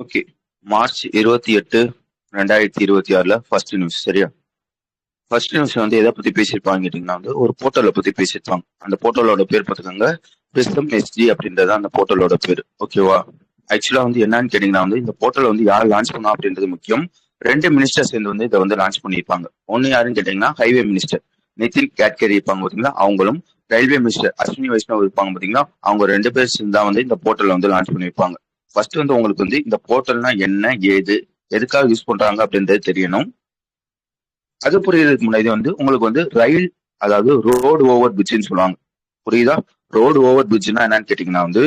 Okay. March 28, 2026 first news. சரியா? First news வந்து எதை பத்தி பேசியிருப்பாங்க கேட்டீங்கன்னா வந்து ஒரு போர்ட்டலை பத்தி பேசியிருப்பாங்க. அந்த போர்ட்டலோட பேர் பார்த்துக்கோங்க, பிரிசம் எஸ்ஜி அப்படின்றது அந்த போர்ட்டலோட பேர். ஓகேவா? ஆக்சுவலா வந்து என்னன்னு கேட்டீங்கன்னா வந்து இந்த போர்ட்டலை வந்து யார் லான்ச் பண்ணா அப்படின்றது முக்கியம். 2 மினிஸ்டர் சேர்ந்து வந்து இதை வந்து லான்ச் பண்ணியிருப்பாங்க. ஒன்னு யாருன்னு கேட்டீங்கன்னா ஹைவே மினிஸ்டர் நிதின் கேட்கரி இருப்பாங்க பாத்தீங்களா, அவங்களும் ரயில்வே மினிஸ்டர் அஸ்வினி வைஷ்ணவ் இருப்பாங்க பாத்தீங்களா, அவங்க 2 பேர் சேர்ந்து தான் வந்து இந்த போர்ட்டலை வந்து லான்ச் பண்ணியிருப்பாங்க. ஃபர்ஸ்ட் வந்து உங்களுக்கு வந்து இந்த போர்ட்டல்னா என்ன, ஏது, எதுக்காக யூஸ் பண்றாங்க அப்படின்றது தெரியணும். அது புரியறதுக்கு முன்னாடி வந்து உங்களுக்கு வந்து ரயில், அதாவது ரோடு ஓவர் பிரிட்ஜ்னு சொல்லுவாங்க. புரியுதா? ரோடு ஓவர் பிரிட்ஜ்னா என்னன்னு கேட்டீங்கன்னா வந்து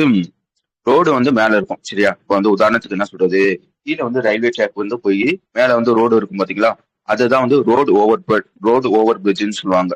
ரோடு வந்து மேல இருக்கும். சரியா? இப்போ வந்து உதாரணத்துக்கு என்ன சொல்றது, கீழே வந்து ரயில்வே ட்ராக் வந்து போய் மேல வந்து ரோடு இருக்கும் பாத்தீங்களா, அதுதான் வந்து ரோடு ஓவர் பிரிட்ஜ்னு சொல்லுவாங்க.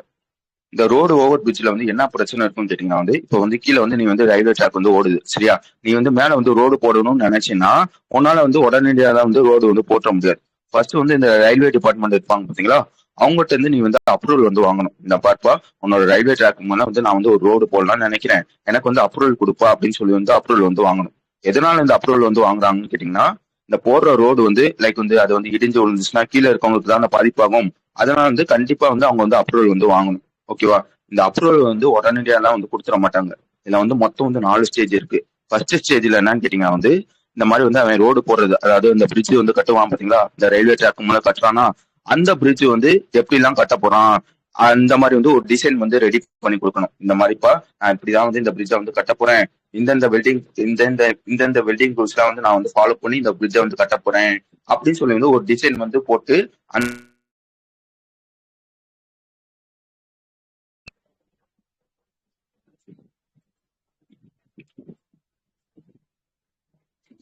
இந்த ரோடு ஓவர் பிரிட்ஜ்ல வந்து என்ன பிரச்சனை இருக்கும்னு கேட்டீங்கன்னா வந்து இப்போ வந்து கீழே வந்து நீ வந்து ரயில்வே ட்ராக் வந்து ஓடுது. சரியா? நீ வந்து மேல வந்து ரோடு போடணும்னு நினைச்சீங்கன்னா உன்னால வந்து உடனடியாக வந்து ரோடு வந்து போட்ட முடியாது. ஃபர்ஸ்ட் வந்து இந்த ரயில்வே டிபார்ட்மெண்ட் இருப்பாங்க பாத்தீங்களா, அவங்ககிட்ட இருந்து நீ வந்து அப்ரூவல் வந்து வாங்கணும். இந்த பார்ப்பா, உன்னோட ரயில்வே ட்ராக் மேல வந்து நான் வந்து ஒரு ரோடு போடலாம்னு நினைக்கிறேன், எனக்கு வந்து அப்ரூவல் கொடுப்பா அப்படின்னு சொல்லி வந்து அப்ரூவல் வந்து வாங்கணும். எதனால இந்த அப்ரூவல் வந்து வாங்குறாங்கன்னு கேட்டீங்கன்னா, இந்த போடுற ரோடு வந்து லைக் வந்து அது வந்து இடிஞ்சு விழுந்துச்சுன்னா கீழே இருக்கவங்களுக்கு தான் பாதிப்பாகும். அதனால வந்து கண்டிப்பா வந்து அவங்க வந்து அப்ரூவல் வந்து வாங்கணும். ஓகேவா? இந்த அப்ரூவல் வந்து உடனடியாலாம் வந்து கொடுத்துட மாட்டாங்க. இதுல வந்து மொத்தம் வந்து 4 ஸ்டேஜ் இருக்கு. ஃபர்ஸ்ட் ஸ்டேஜ்ல என்னன்னு கேட்டீங்கன்னா வந்து இந்த மாதிரி வந்து அவன் ரோடு போடுறது, அதாவது இந்த பிரிட்ஜ் வந்து கட்டுவான் பாத்தீங்களா, இந்த ரயில்வே ட்ராக் மேல கட்டுறானா அந்த பிரிட்ஜ் வந்து எப்படி எல்லாம் கட்ட போறான், அந்த மாதிரி வந்து ஒரு டிசைன் வந்து ரெடி பண்ணி கொடுக்கணும். இந்த மாதிரிப்பா நான் இப்படிதான் வந்து இந்த பிரிட்ஜை வந்து கட்ட போறேன், இந்தந்த வெல்டிங் இந்தந்த வெல்டிங் ரூல்ஸ் எல்லாம் வந்து நான் வந்து ஃபாலோ பண்ணி இந்த பிரிட்ஜை வந்து கட்ட போறேன் அப்படின்னு சொல்லி வந்து ஒரு டிசைன் வந்து போட்டு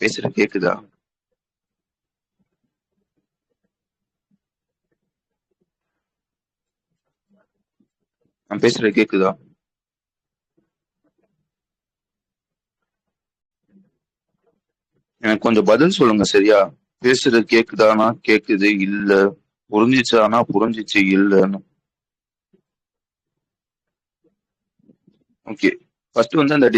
பேசுறது கேக்குதா? நான் பேசுறது கேக்குதா? எனக்கு கொஞ்சம் பதில் சொல்லுங்க. சரியா? பேசுறது கேக்குதானா கேக்குது இல்ல, புரிஞ்சிச்சானா புரிஞ்சிச்சு இல்லன்னு. ஓகே. ஃபர்ஸ்ட் வந்து அந்த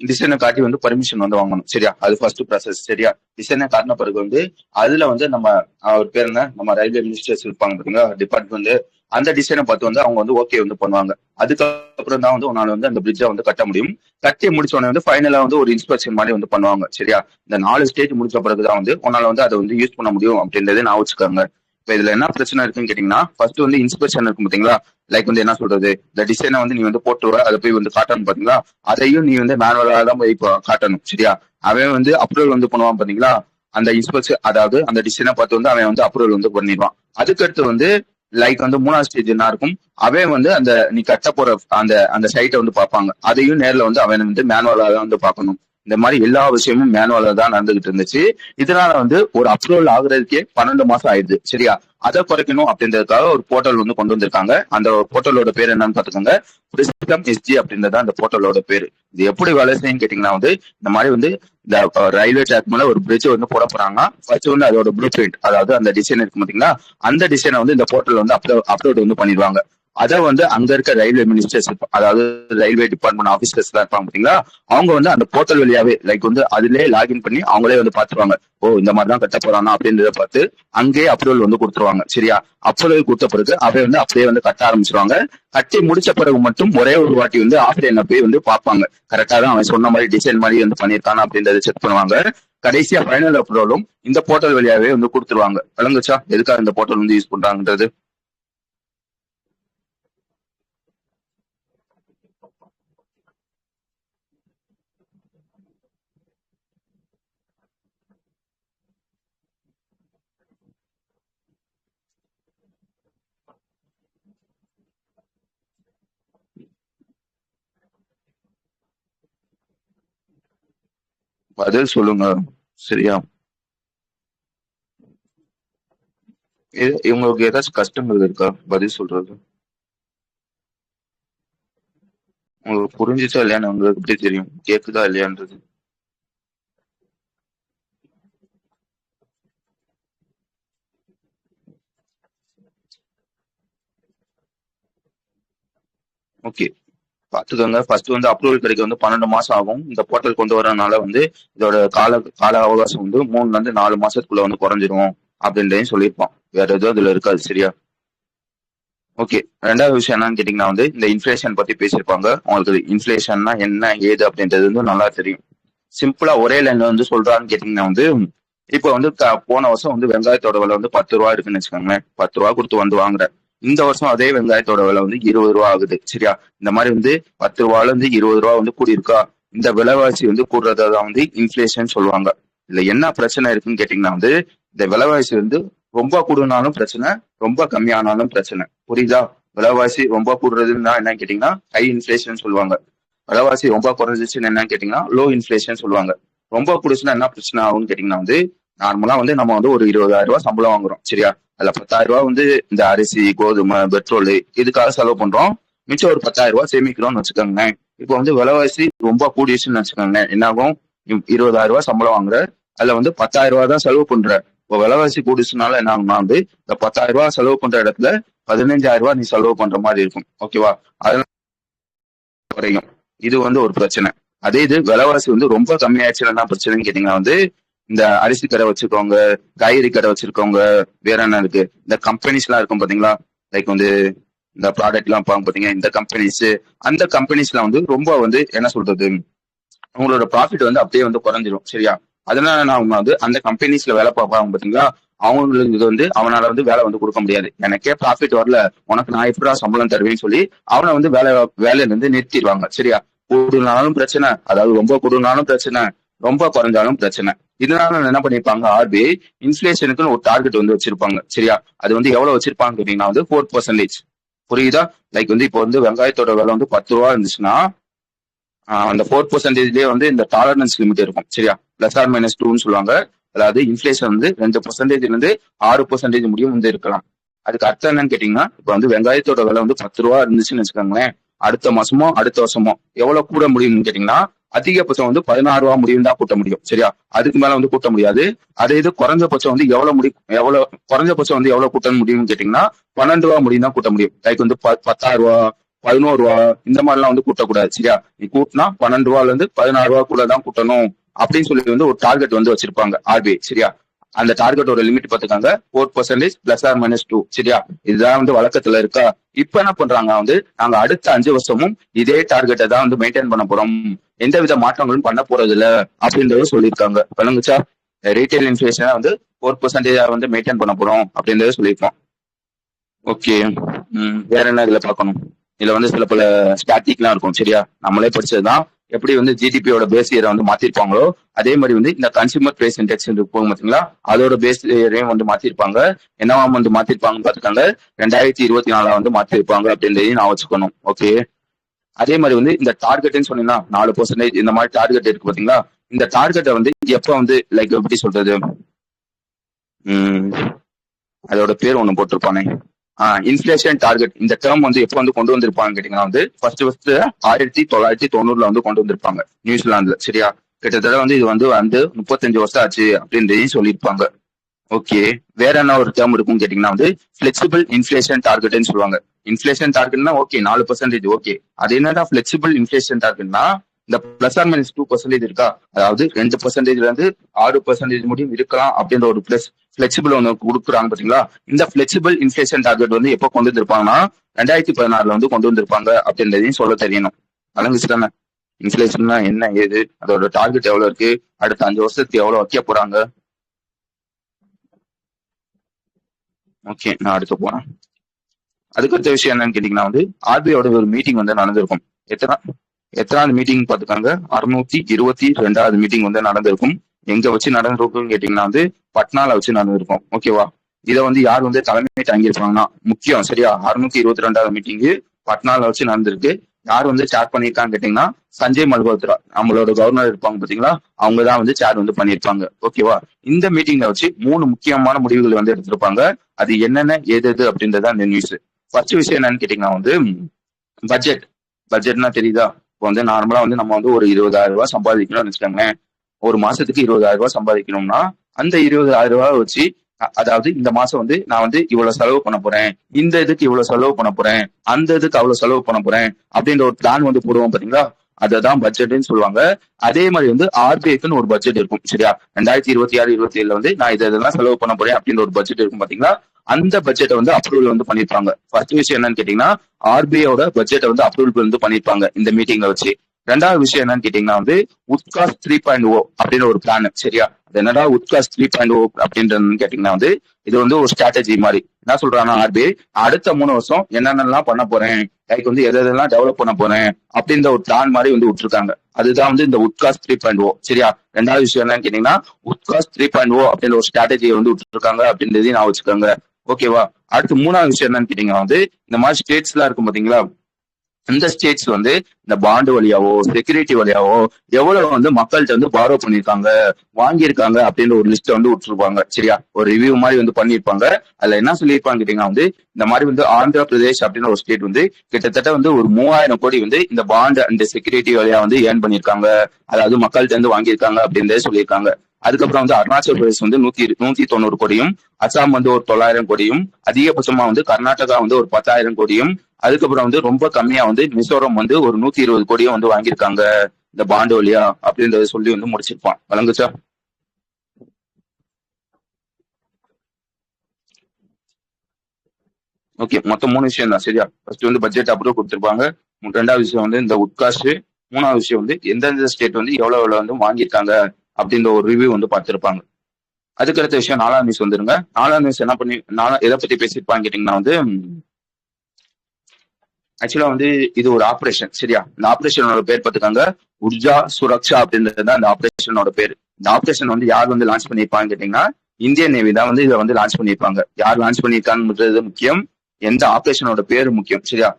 டிசைனை காட்டி வந்து பர்மிஷன் வந்து வாங்கணும். சரியா? அது ஃபர்ஸ்ட் ப்ராசஸ். சரியா? டிசைனை காட்டின பிறகு வந்து அதுல வந்து நம்ம அவர் பேர் என்ன, நம்ம ரயில்வே மினிஸ்டர்ஸ் இருப்பாங்க பாத்தீங்களா, டிபார்ட்மெண்ட், அந்த டிசைனை பார்த்து வந்து அவங்க வந்து ஓகே வந்து பண்ணுவாங்க. அதுக்கப்புறம் தான் வந்து உன்னால வந்து அந்த பிரிட்ஜை வந்து கட்ட முடியும். கட்டி முடிச்ச உடனே வந்து ஃபைனலா வந்து ஒரு இன்ஸ்பெக்ஷன் மாதிரி வந்து பண்ணுவாங்க. சரியா? இந்த 4 ஸ்டேஜ் முடிச்ச பிறகுதான் வந்து உன்னால வந்து அதை வந்து யூஸ் பண்ண முடியும் அப்படின்றத நான் வச்சுக்கோங்க. இப்ப இதுல என்ன பிரச்சனை இருக்குன்னு கேட்டீங்கன்னா, ஃபர்ஸ்ட் வந்து இன்ஸ்பெக்ஷன் இருக்கும் பாத்தீங்களா, லைக் வந்து என்ன சொல்றது, இந்த டிசைனை வந்து நீ வந்து போட்டு அதை போய் வந்து காட்டணும் பாத்தீங்களா, அதையும் நீ வந்து மேனுவலா தான் போய் காட்டணும். சரியா? அவன் வந்து அப்ரூவல் வந்து பண்ணுவான் பாத்தீங்களா, அந்த இன்ஸ்பெக்ஷன், அதாவது அந்த டிசைனை பார்த்து வந்து அவன் வந்து அப்ரூவல் வந்து பண்ணிடுவான். அதுக்கடுத்து வந்து லைக் வந்து 3ஆவது ஸ்டேஜ் என்ன இருக்கும், அவன் வந்து அந்த நீ கட்ட போற அந்த அந்த சைட்டை வந்து பார்ப்பாங்க. அதையும் நேர்ல வந்து அவன் வந்து மேனுவலா தான் வந்து பார்க்கணும். இந்த மாதிரி எல்லா விஷயமும் மேனுவலா தான் நடந்துகிட்டு இருந்துச்சு. இதனால வந்து ஒரு அப்ரூவல் ஆகுறதுக்கே 12 மாசம் ஆயிடுது. சரியா? அதை குறைக்கணும் அப்படின்றதுக்காக ஒரு போர்ட்டல் வந்து கொண்டு வந்திருக்காங்க. அந்த போர்ட்டலோட பேர் என்னன்னு பாத்துக்கோங்க, பிரிஸ்டம் எஸ்ஜி அப்படின்றத அந்த போர்ட்டலோட பேரு. இது எப்படி வேலை செய்யும் கேட்டீங்கன்னா வந்து இந்த மாதிரி வந்து இந்த ரயில்வே ட்ராக் மேல ஒரு பிரிட்ஜ் வந்து போட போறாங்கன்னா ஃபர்ஸ்ட் வந்து அதோட ப்ளூ பிரிண்ட், அதாவது அந்த டிசைன் இருக்கு பாத்தீங்களா, அந்த டிசைனை வந்து இந்த போர்ட்டல் வந்து அப்லோட் வந்து பண்ணிடுவாங்க. அதை வந்து அங்க இருக்க ரயில்வே மினிஸ்டர்ஸ், அதாவது ரயில்வே டிபார்ட்மெண்ட் ஆபீசர்ஸ் எல்லாம் இருப்பாங்க பாத்தீங்களா, அவங்க வந்து அந்த போர்ட்டல் வழியாவே லைக் வந்து அதுலயே லாகின் பண்ணி அவங்களே வந்து பாத்துருவாங்க. ஓ, இந்த மாதிரி தான் கட்ட போறானா அப்படின்றத பார்த்து அங்கேயே அப்ரூவல் வந்து கொடுத்துருவாங்க. சரியா? அப்ரூவல் கொடுத்த பிறகு அவை வந்து அப்படியே வந்து கட்ட ஆரம்பிச்சிருவாங்க. கட்டி முடிச்ச பிறகு மட்டும் ஒரே ஒரு வாட்டி வந்து ஆஃப்லைன்ல போய் வந்து பார்ப்பாங்க, கரெக்டா தான் அவன் சொன்ன மாதிரி டிசைன் மாதிரி வந்து பண்ணியிருக்கானா அப்படின்றத செக் பண்ணுவாங்க. கடைசியா ஃபைனல் அப்ரூவலும் இந்த போர்ட்டல் வழியாவே வந்து கொடுத்துருவாங்க. விளங்குச்சா எதுக்காக இந்த போர்ட்டல் வந்து யூஸ் பண்றாங்கன்றது? பதில் சொல்லுங்க. சரியா? இவங்களுக்கு ஏதாச்சும் கஷ்டங்கள் இருக்கா பதில் சொல்றது? உங்களுக்கு புரிஞ்சுச்சா இல்லையான்னு உங்களுக்கு எப்படி தெரியும், கேக்குதா இல்லையான்றது? ஓகே. பாத்துக்கோங்க. ஃபர்ஸ்ட் வந்து அப்ரூவல் கிடைக்க வந்து 12 மாசம் ஆகும். இந்த போர்ட்டல் கொண்டு வரனால வந்து இதோட கால அவகாசம் வந்து 3ல இருந்து 4 மாசத்துக்குள்ள வந்து குறைஞ்சிரும் அப்படின்றதையும் சொல்லியிருப்பான். வேற எதுவும் அதுல இருக்காது. சரியா? ஓகே. ரெண்டாவது விஷயம் என்னன்னு கேட்டீங்கன்னா வந்து இந்த இன்ஃபிளேஷன் பத்தி பேசியிருப்பாங்க. உங்களுக்கு இன்ஃபிளேஷன்னா என்ன ஏது அப்படின்றது வந்து நல்லா தெரியும். சிம்பிளா ஒரே லைன்ல வந்து சொல்றான்னு கேட்டீங்கன்னா வந்து இப்ப வந்து போன வருஷம் வந்து வெங்காயத்தோட விலை வந்து 10 ரூபா இருக்குன்னு வச்சுக்கோங்களேன். 10 ரூபா கொடுத்து வந்து வாங்குற. இந்த வருஷம் அதே வெங்காயத்தோட விலை வந்து 20 ரூபா ஆகுது. சரியா? இந்த மாதிரி வந்து 10 ரூபால இருந்து 20 ரூபா வந்து கூடி இருக்கா. இந்த விலைவாசி வந்து கூடுறதான் வந்து இன்ஃபிளேஷன் சொல்லுவாங்க. இதுல என்ன பிரச்சனை இருக்குன்னு கேட்டீங்கன்னா வந்து இந்த விலைவாசி வந்து ரொம்ப கூடுனாலும் பிரச்சனை, ரொம்ப கம்மியானாலும் பிரச்சனை. புரியுதா? விலைவாசி ரொம்ப கூடுறதுன்னா என்னன்னு கேட்டீங்கன்னா ஹை இன்ஃபிளேஷன் சொல்லுவாங்க. விலைவாசி ரொம்ப குறைஞ்சிச்சுன்னு என்னன்னு கேட்டீங்கன்னா லோ இன்ஃபிளேஷன் சொல்லுவாங்க. ரொம்ப குடிச்சுன்னா என்ன பிரச்சனை ஆகும்னு கேட்டீங்கன்னா வந்து நார்மலா வந்து நம்ம வந்து ஒரு 20,000 ரூபாய் சம்பளம் வாங்குறோம். சரியா? அதுல 10,000 ரூபாய் வந்து இந்த அரிசி, கோதுமை, பெட்ரோல் இதுக்காக செலவு பண்றோம். மிச்சம் ஒரு 10,000 ரூபாய் சேமிக்கிறோம்னு வச்சுக்கோங்களேன். இப்போ வந்து விலைவாசி ரொம்ப கூடிடுச்சுன்னு வச்சுக்கோங்களேன். என்ன ஆகும்? 20,000 ரூபாய் சம்பளம் வாங்குற, அதுல வந்து 10,000 ரூபாய் தான் செலவு பண்ற. இப்போ விலைவாசி கூடிச்சுனால என்ன ஆகும்னா வந்து இந்த 10,000 ரூபாய் செலவு பண்ற இடத்துல 15,000 ரூபாய் நீ செலவு பண்ற மாதிரி இருக்கும். ஓகேவா? அதெல்லாம் குறையும். இது வந்து ஒரு பிரச்சனை. அதே இது விலைவாசி வந்து ரொம்ப கம்மியாயிடுச்சுன்னா என்ன பிரச்சனைன்னு கேட்டீங்கன்னா வந்து இந்த அரிசி கடை வச்சிருக்கவங்க, காய்கறி கடை வச்சிருக்கவங்க, வேற என்ன இருக்கு, இந்த கம்பெனிஸ் எல்லாம் இருக்கும் பாத்தீங்களா, லைக் வந்து இந்த ப்ராடக்ட் எல்லாம் பாத்தீங்க, இந்த கம்பெனிஸ், அந்த கம்பெனிஸ்ல வந்து ரொம்ப வந்து என்ன சொல்றது, அவங்களோட ப்ராஃபிட் வந்து அப்படியே வந்து குறைஞ்சிரும். சரியா? அதனால நான் வந்து அந்த கம்பெனிஸ்ல வேலை பார்ப்பாங்க பாத்தீங்களா, அவங்களுக்கு இது வந்து அவனால வந்து வேலை வந்து கொடுக்க முடியாது. எனக்கே ப்ராஃபிட் வரல, உனக்கு நான் எப்படா சம்பளம் தருவேன்னு சொல்லி அவனை வந்து வேலையில இருந்து நிறுத்திடுவாங்க. சரியா? கூடுனாலும் பிரச்சனை, அதாவது ரொம்ப கூடுனாலும் பிரச்சனை, ரொம்ப குறைஞ்சாலும் பிரச்சனை. இதனால என்ன பண்ணிருப்பாங்க, ஆர்பிஐ இன்ஃபிளேஷனுக்குன்னு ஒரு டார்கெட் வந்து வச்சிருப்பாங்க. சரியா? அது வந்து எவ்வளவு வச்சிருப்பாங்க கேட்டீங்கன்னா வந்து 4%. புரியுதா? லைக் வந்து இப்போ வந்து வெங்காயத்தோட விலை வந்து 10 ரூபா இருந்துச்சுன்னா அந்த 4%லயே வந்து இந்த டாலரன்ஸ் லிமிட் இருக்கும். சரியா? +or-2ன்னு சொல்லுவாங்க. அதாவது இன்ஃபிளேஷன் வந்து 2%ல இருந்து 6% முடியும் வந்து இருக்கலாம். அதுக்கு அர்த்தம் என்னன்னு கேட்டீங்கன்னா இப்ப வந்து வெங்காயத்தோட விலை வந்து 10 ரூபா இருந்துச்சுன்னு வச்சுக்கோங்களேன். அடுத்த மாசமோ அடுத்த வருஷமோ எவ்வளவு கூட முடியும்னு கேட்டீங்கன்னா அதிகபட்சம் வந்து 16 ரூபா முடியும் தான் கூட்ட முடியும். சரியா? அதுக்கு மேல வந்து கூட்ட முடியாது. அதே இது குறைஞ்சபட்சம் வந்து குறைஞ்சபட்சம் வந்து எவ்வளவு கூட்ட முடியும்னு கேட்டீங்கன்னா 12 ரூபா முடியும் தான் கூட்ட முடியும். லைக் வந்து 10,000 ரூபா, 11 ரூபா இந்த மாதிரி எல்லாம் வந்து கூட்டக்கூடாது. சரியா? நீ கூட்டினா 12 ரூபால இருந்து 16 ரூபா கூட தான் கூட்டணும் அப்படின்னு சொல்லி வந்து ஒரு டார்கெட் வந்து வச்சிருப்பாங்க ஆர்பிஐ. சரியா? அந்த டார்கெட்டோட லிமிட் பார்த்துக்காங்க 4% +or-2. சரியா? இதுதான் வந்து வழக்கத்துல இருக்கா. இப்ப என்ன பண்றாங்க வந்து நாங்க அடுத்த 5 வருஷமும் இதே டார்கெட்டை தான் வந்து மெயின்டைன் பண்ண போறோம், எந்தவித மாற்றங்களும் பண்ண போறது இல்ல அப்படின்றத சொல்லியிருக்காங்க. விளங்குச்சா? ரீட்டைல் இன்ஃபிளேஷனை வந்து 4% வந்து மெயின்டைன் பண்ண போறோம் அப்படின்றத சொல்லியிருக்கோம். ஓகே. வேற என்ன இதுல பார்க்கணும்? இதுல வந்து சில பல ஸ்டாட்டிக்லாம் இருக்கும். சரியா? நம்மளே படிச்சதுதான். எப்படி வந்து ஜிடிபியோட பேஸ் இயரை வந்து மாத்திருப்பாங்களோ அதே மாதிரி வந்து இந்த கன்சியூமர் பிரைஸ் இண்டெக்ஸ் போகும் பாத்தீங்களா, அதோட பேஸ் இயரையும் வந்து மாத்திருப்பாங்க. என்னவா வந்து மாத்திருப்பாங்கன்னு பாத்துக்காங்க 2024 வந்து மாத்திருப்பாங்க அப்படின்றதையும் நான் வச்சுக்கணும். ஓகே. அதே மாதிரி வந்து இந்த டார்கெட்னு சொன்னீங்கன்னா 4% இந்த மாதிரி டார்கெட் இருக்கு பாத்தீங்களா, இந்த டார்கெட்டை வந்து எப்ப வந்து லைக் எப்படி சொல்றது, அதோட பேர் ஒண்ணு போட்டிருப்பானே, இன்ஃபிளேஷன் டார்கெட். இந்த டேர்ம் வந்து எப்போ வந்து கொண்டு வந்திருப்பாங்க கேட்டீங்கன்னா வந்து ஃபர்ஸ்ட் 1990 வந்து கொண்டு வந்திருப்பாங்க நியூசிலாந்துல. சரியா? கிட்டத்தட்ட வந்து இது வந்து 35 வருஷம் ஆச்சு அப்படின்றதையும் சொல்லியிருப்பாங்க. ஓகே. வேற என்ன ஒரு டேர்ம் இருக்கும்னு கேட்டீங்கன்னா வந்து பிளெக்சிபிள் இன்ஃபிளேஷன் டார்கெட்னு சொல்லுவாங்க. இன்ஃபிளேஷன் டார்கெட்னா ஓகே 4% ஓகே. அது என்னடா பிளெக்சிபிள் இன்ஃபிளேஷன் டார்கெட்னா இந்த +or-2% இருக்கா, அதாவது 2%ல இருந்து 6% முடியும் இருக்கலாம் அப்படின்ற ஒரு பிளெக்சிபிள் ஒன்று கொடுக்குறாங்க பாத்தீங்களா. இந்த பிளெக்சிபிள் இன்ஃபிளேஷன் டார்கெட் வந்து எப்போ கொண்டு வந்திருப்பாங்கன்னா 2016 வந்து கொண்டு வந்திருப்பாங்க அப்படின்றதையும் சொல்ல தெரியணும். வழங்குச்சு தானே? இன்ஃபிளேஷன்னா என்ன ஏது, அதோட டார்கெட் எவ்வளவு இருக்கு, அடுத்த 5 வருஷத்துக்கு எவ்வளவு வைக்க போறாங்க. ஓகே, நான் அடுத்து போறேன். அதுக்கடுத்த விஷயம் என்னன்னு கேட்டீங்கன்னா வந்து ஆர்பிஐயோட ஒரு மீட்டிங் வந்து நடந்திருக்கும். எத்தனாவது மீட்டிங் பாத்துக்காங்க, 622வது மீட்டிங் வந்து நடந்திருக்கும். எங்க வச்சு நடந்திருக்கும்னு கேட்டீங்கன்னா வந்து பட்னால வச்சு நடந்திருக்கும். ஓகேவா? இதை வந்து யார் வந்து தலைமை தாங்கியிருப்பாங்கன்னா முக்கியம். சரியா? 622வது மீட்டிங் பட்னால வச்சு நடந்திருக்கு. யார் வந்து சேர் பண்ணியிருக்கான்னு கேட்டீங்கன்னா சஞ்சய் மல்ஹோத்ரா, நம்மளோட கவர்னர் இருப்பாங்க பாத்தீங்களா, அவங்கதான் வந்து சேர் வந்து பண்ணியிருப்பாங்க. ஓகேவா? இந்த மீட்டிங்ல வச்சு 3 முக்கியமான முடிவுகள் வந்து எடுத்திருப்பாங்க. அது என்னென்ன ஏது அப்படின்றத அந்த நியூஸ். ஃபர்ஸ்ட் விஷயம் என்னன்னு கேட்டீங்கன்னா வந்து பட்ஜெட்னா தெரியுதா? இப்போ வந்து நார்மலா வந்து நம்ம வந்து ஒரு 20,000 ரூபாய் சம்பாதிக்கணும்னு வச்சுக்கோங்களேன். ஒரு மாசத்துக்கு 20,000 ரூபாய் சம்பாதிக்கணும்னா அந்த 20,000 ரூபாய் வச்சு அதாவது இந்த மாசம் வந்து நான் வந்து இவ்வளவு செலவு பண்ண போறேன், இந்த இதுக்கு இவ்வளவு செலவு பண்ண போறேன், அந்த இதுக்கு அவ்வளவு செலவு பண்ண போறேன் அப்படின்ற ஒரு பிளான் வந்து போடுவோம் பாத்தீங்களா, அததான் பட்ஜெட்னு சொல்லுவாங்க. அதே மாதிரி வந்து ஆர்பிஐக்குன்னு ஒரு பட்ஜெட் இருக்கும் சரியா. 2026-27 வந்து நான் இதெல்லாம் செலவு பண்ண போறேன் அப்படின்ற ஒரு பட்ஜெட் இருக்கும் பாத்தீங்களா. அந்த பட்ஜெட்டை வந்து அப்ரூவல் வந்து பண்ணிருப்பாங்க. ஃபர்ஸ்ட் விஷயம் என்னன்னு கேட்டீங்கன்னா ஆர்பிஐயோட பட்ஜெட்டை வந்து அப்ரூவல் வந்து பண்ணிருப்பாங்க இந்த மீட்டிங்ல வச்சு. ரெண்டாவது விஷயம் என்னன்னு கேட்டீங்கன்னா வந்து உட்காஸ்ட் 3.0 அப்படின்னு ஒரு பிளான் சரியா. அது என்னடா உட்காஸ்ட் 3.0 அப்படின்றதுன்னு கேட்டீங்கன்னா வந்து இது வந்து ஒரு ஸ்ட்ராட்டஜி மாதிரி. என்ன சொல்றாங்கன்னா ஆர்பிஐ அடுத்த 3 வருஷம் என்னென்னலாம் பண்ண போறேன், லைக் வந்து எதெல்லாம் டெவலப் பண்ண போறேன் அப்படின்ற ஒரு பிளான் மாதிரி வந்து விட்டுருக்காங்க. அதுதான் வந்து இந்த உட்காஸ்ட் 3.0 சரியா. ரெண்டாவது விஷயம் என்னன்னு கேட்டீங்கன்னா உட்காஸ்ட் 3.0 அப்படின்ற ஒரு ஸ்ட்ராட்டஜியை வந்து விட்டுருக்காங்க அப்படின்றதையும் நான் வச்சுக்கோங்க. ஓகேவா. அடுத்து மூணாவது விஷயம் என்னன்னு கேட்டீங்கன்னா வந்து இந்த மாதிரி ஸ்டேட்ஸ் எல்லாம் இருக்கும் பாத்தீங்களா, இந்த ஸ்டேட்ஸ் வந்து இந்த பாண்டு வழியாவோ செக்யூரிட்டி வழியாவோ எவ்வளவு வந்து மக்கள்கிட்ட வந்து பாரோ பண்ணிருக்காங்க வாங்கியிருக்காங்க அப்படின்ற ஒரு லிஸ்ட் வந்து விட்டுருப்பாங்க சரியா. ஒரு ரிவ்யூ மாதிரி வந்து பண்ணிருப்பாங்க. அதுல என்ன சொல்லியிருப்பாங்க கேட்டீங்கன்னா வந்து இந்த மாதிரி வந்து ஆந்திர பிரதேஷ் அப்படின்னு ஒரு ஸ்டேட் வந்து கிட்டத்தட்ட வந்து ஒரு 3000 கோடி வந்து இந்த பாண்ட் அண்ட் செக்யூரிட்டி வழியா வந்து ஏர்ன் பண்ணிருக்காங்க, அதாவது மக்கள்கிட்ட இருந்து வாங்கியிருக்காங்க அப்படின்றத சொல்லியிருக்காங்க. அதுக்கப்புறம் வந்து அருணாச்சல் பிரதேஷ் வந்து 190 கோடியும், அசாம் வந்து ஒரு 900 கோடியும், அதிகபட்சமா வந்து கர்நாடகா வந்து ஒரு 10,000 கோடியும், அதுக்கப்புறம் வந்து ரொம்ப கம்மியா வந்து மிசோரம் வந்து ஒரு 120 கோடியும் வந்து வாங்கியிருக்காங்க இந்த பாண்டு வழியா அப்படின்றத சொல்லி வந்து முடிச்சிருப்பான். வழங்குச்சா. ஓகே, மொத்தம் 3 விஷயம் தான் சரியா. ஃபர்ஸ்ட் வந்து பட்ஜெட் அப்ரூவ் கொடுத்திருப்பாங்க. ரெண்டாவது விஷயம் வந்து இந்த உட்காஸ்ட். மூணாவது விஷயம் வந்து எந்தெந்த ஸ்டேட் வந்து எவ்வளவு வந்து வாங்கியிருக்காங்க அப்படின்ற ஒரு ரிவ்யூ வந்து பார்த்திருப்பாங்க. அதுக்கடுத்த விஷயம் 4ஆம் நியூஸ் வந்துருங்க. 4ஆம் நியூஸ் என்ன பண்ணி எதை பத்தி பேசியிருப்பாங்க கேட்டீங்கன்னா வந்து ஆக்சுவலா வந்து இது ஒரு ஆபரேஷன் சரியா. இந்த ஆபரேஷனோட பேர் பார்த்துக்காங்க உர்ஜா சுரக்ஷா அப்படின்றது தான் இந்த ஆபரேஷனோட பேர். இந்த ஆபரேஷன் வந்து யார் வந்து லான்ச் பண்ணியிருப்பாங்க கேட்டீங்கன்னா இந்தியன் நேவி தான் வந்து இதை வந்து லான்ச் பண்ணியிருப்பாங்க. யார் லான்ச் பண்ணியிருக்காங்கன்றது முக்கியம், எந்த ஆபரேஷனோட பேரு முக்கியம் சரியா.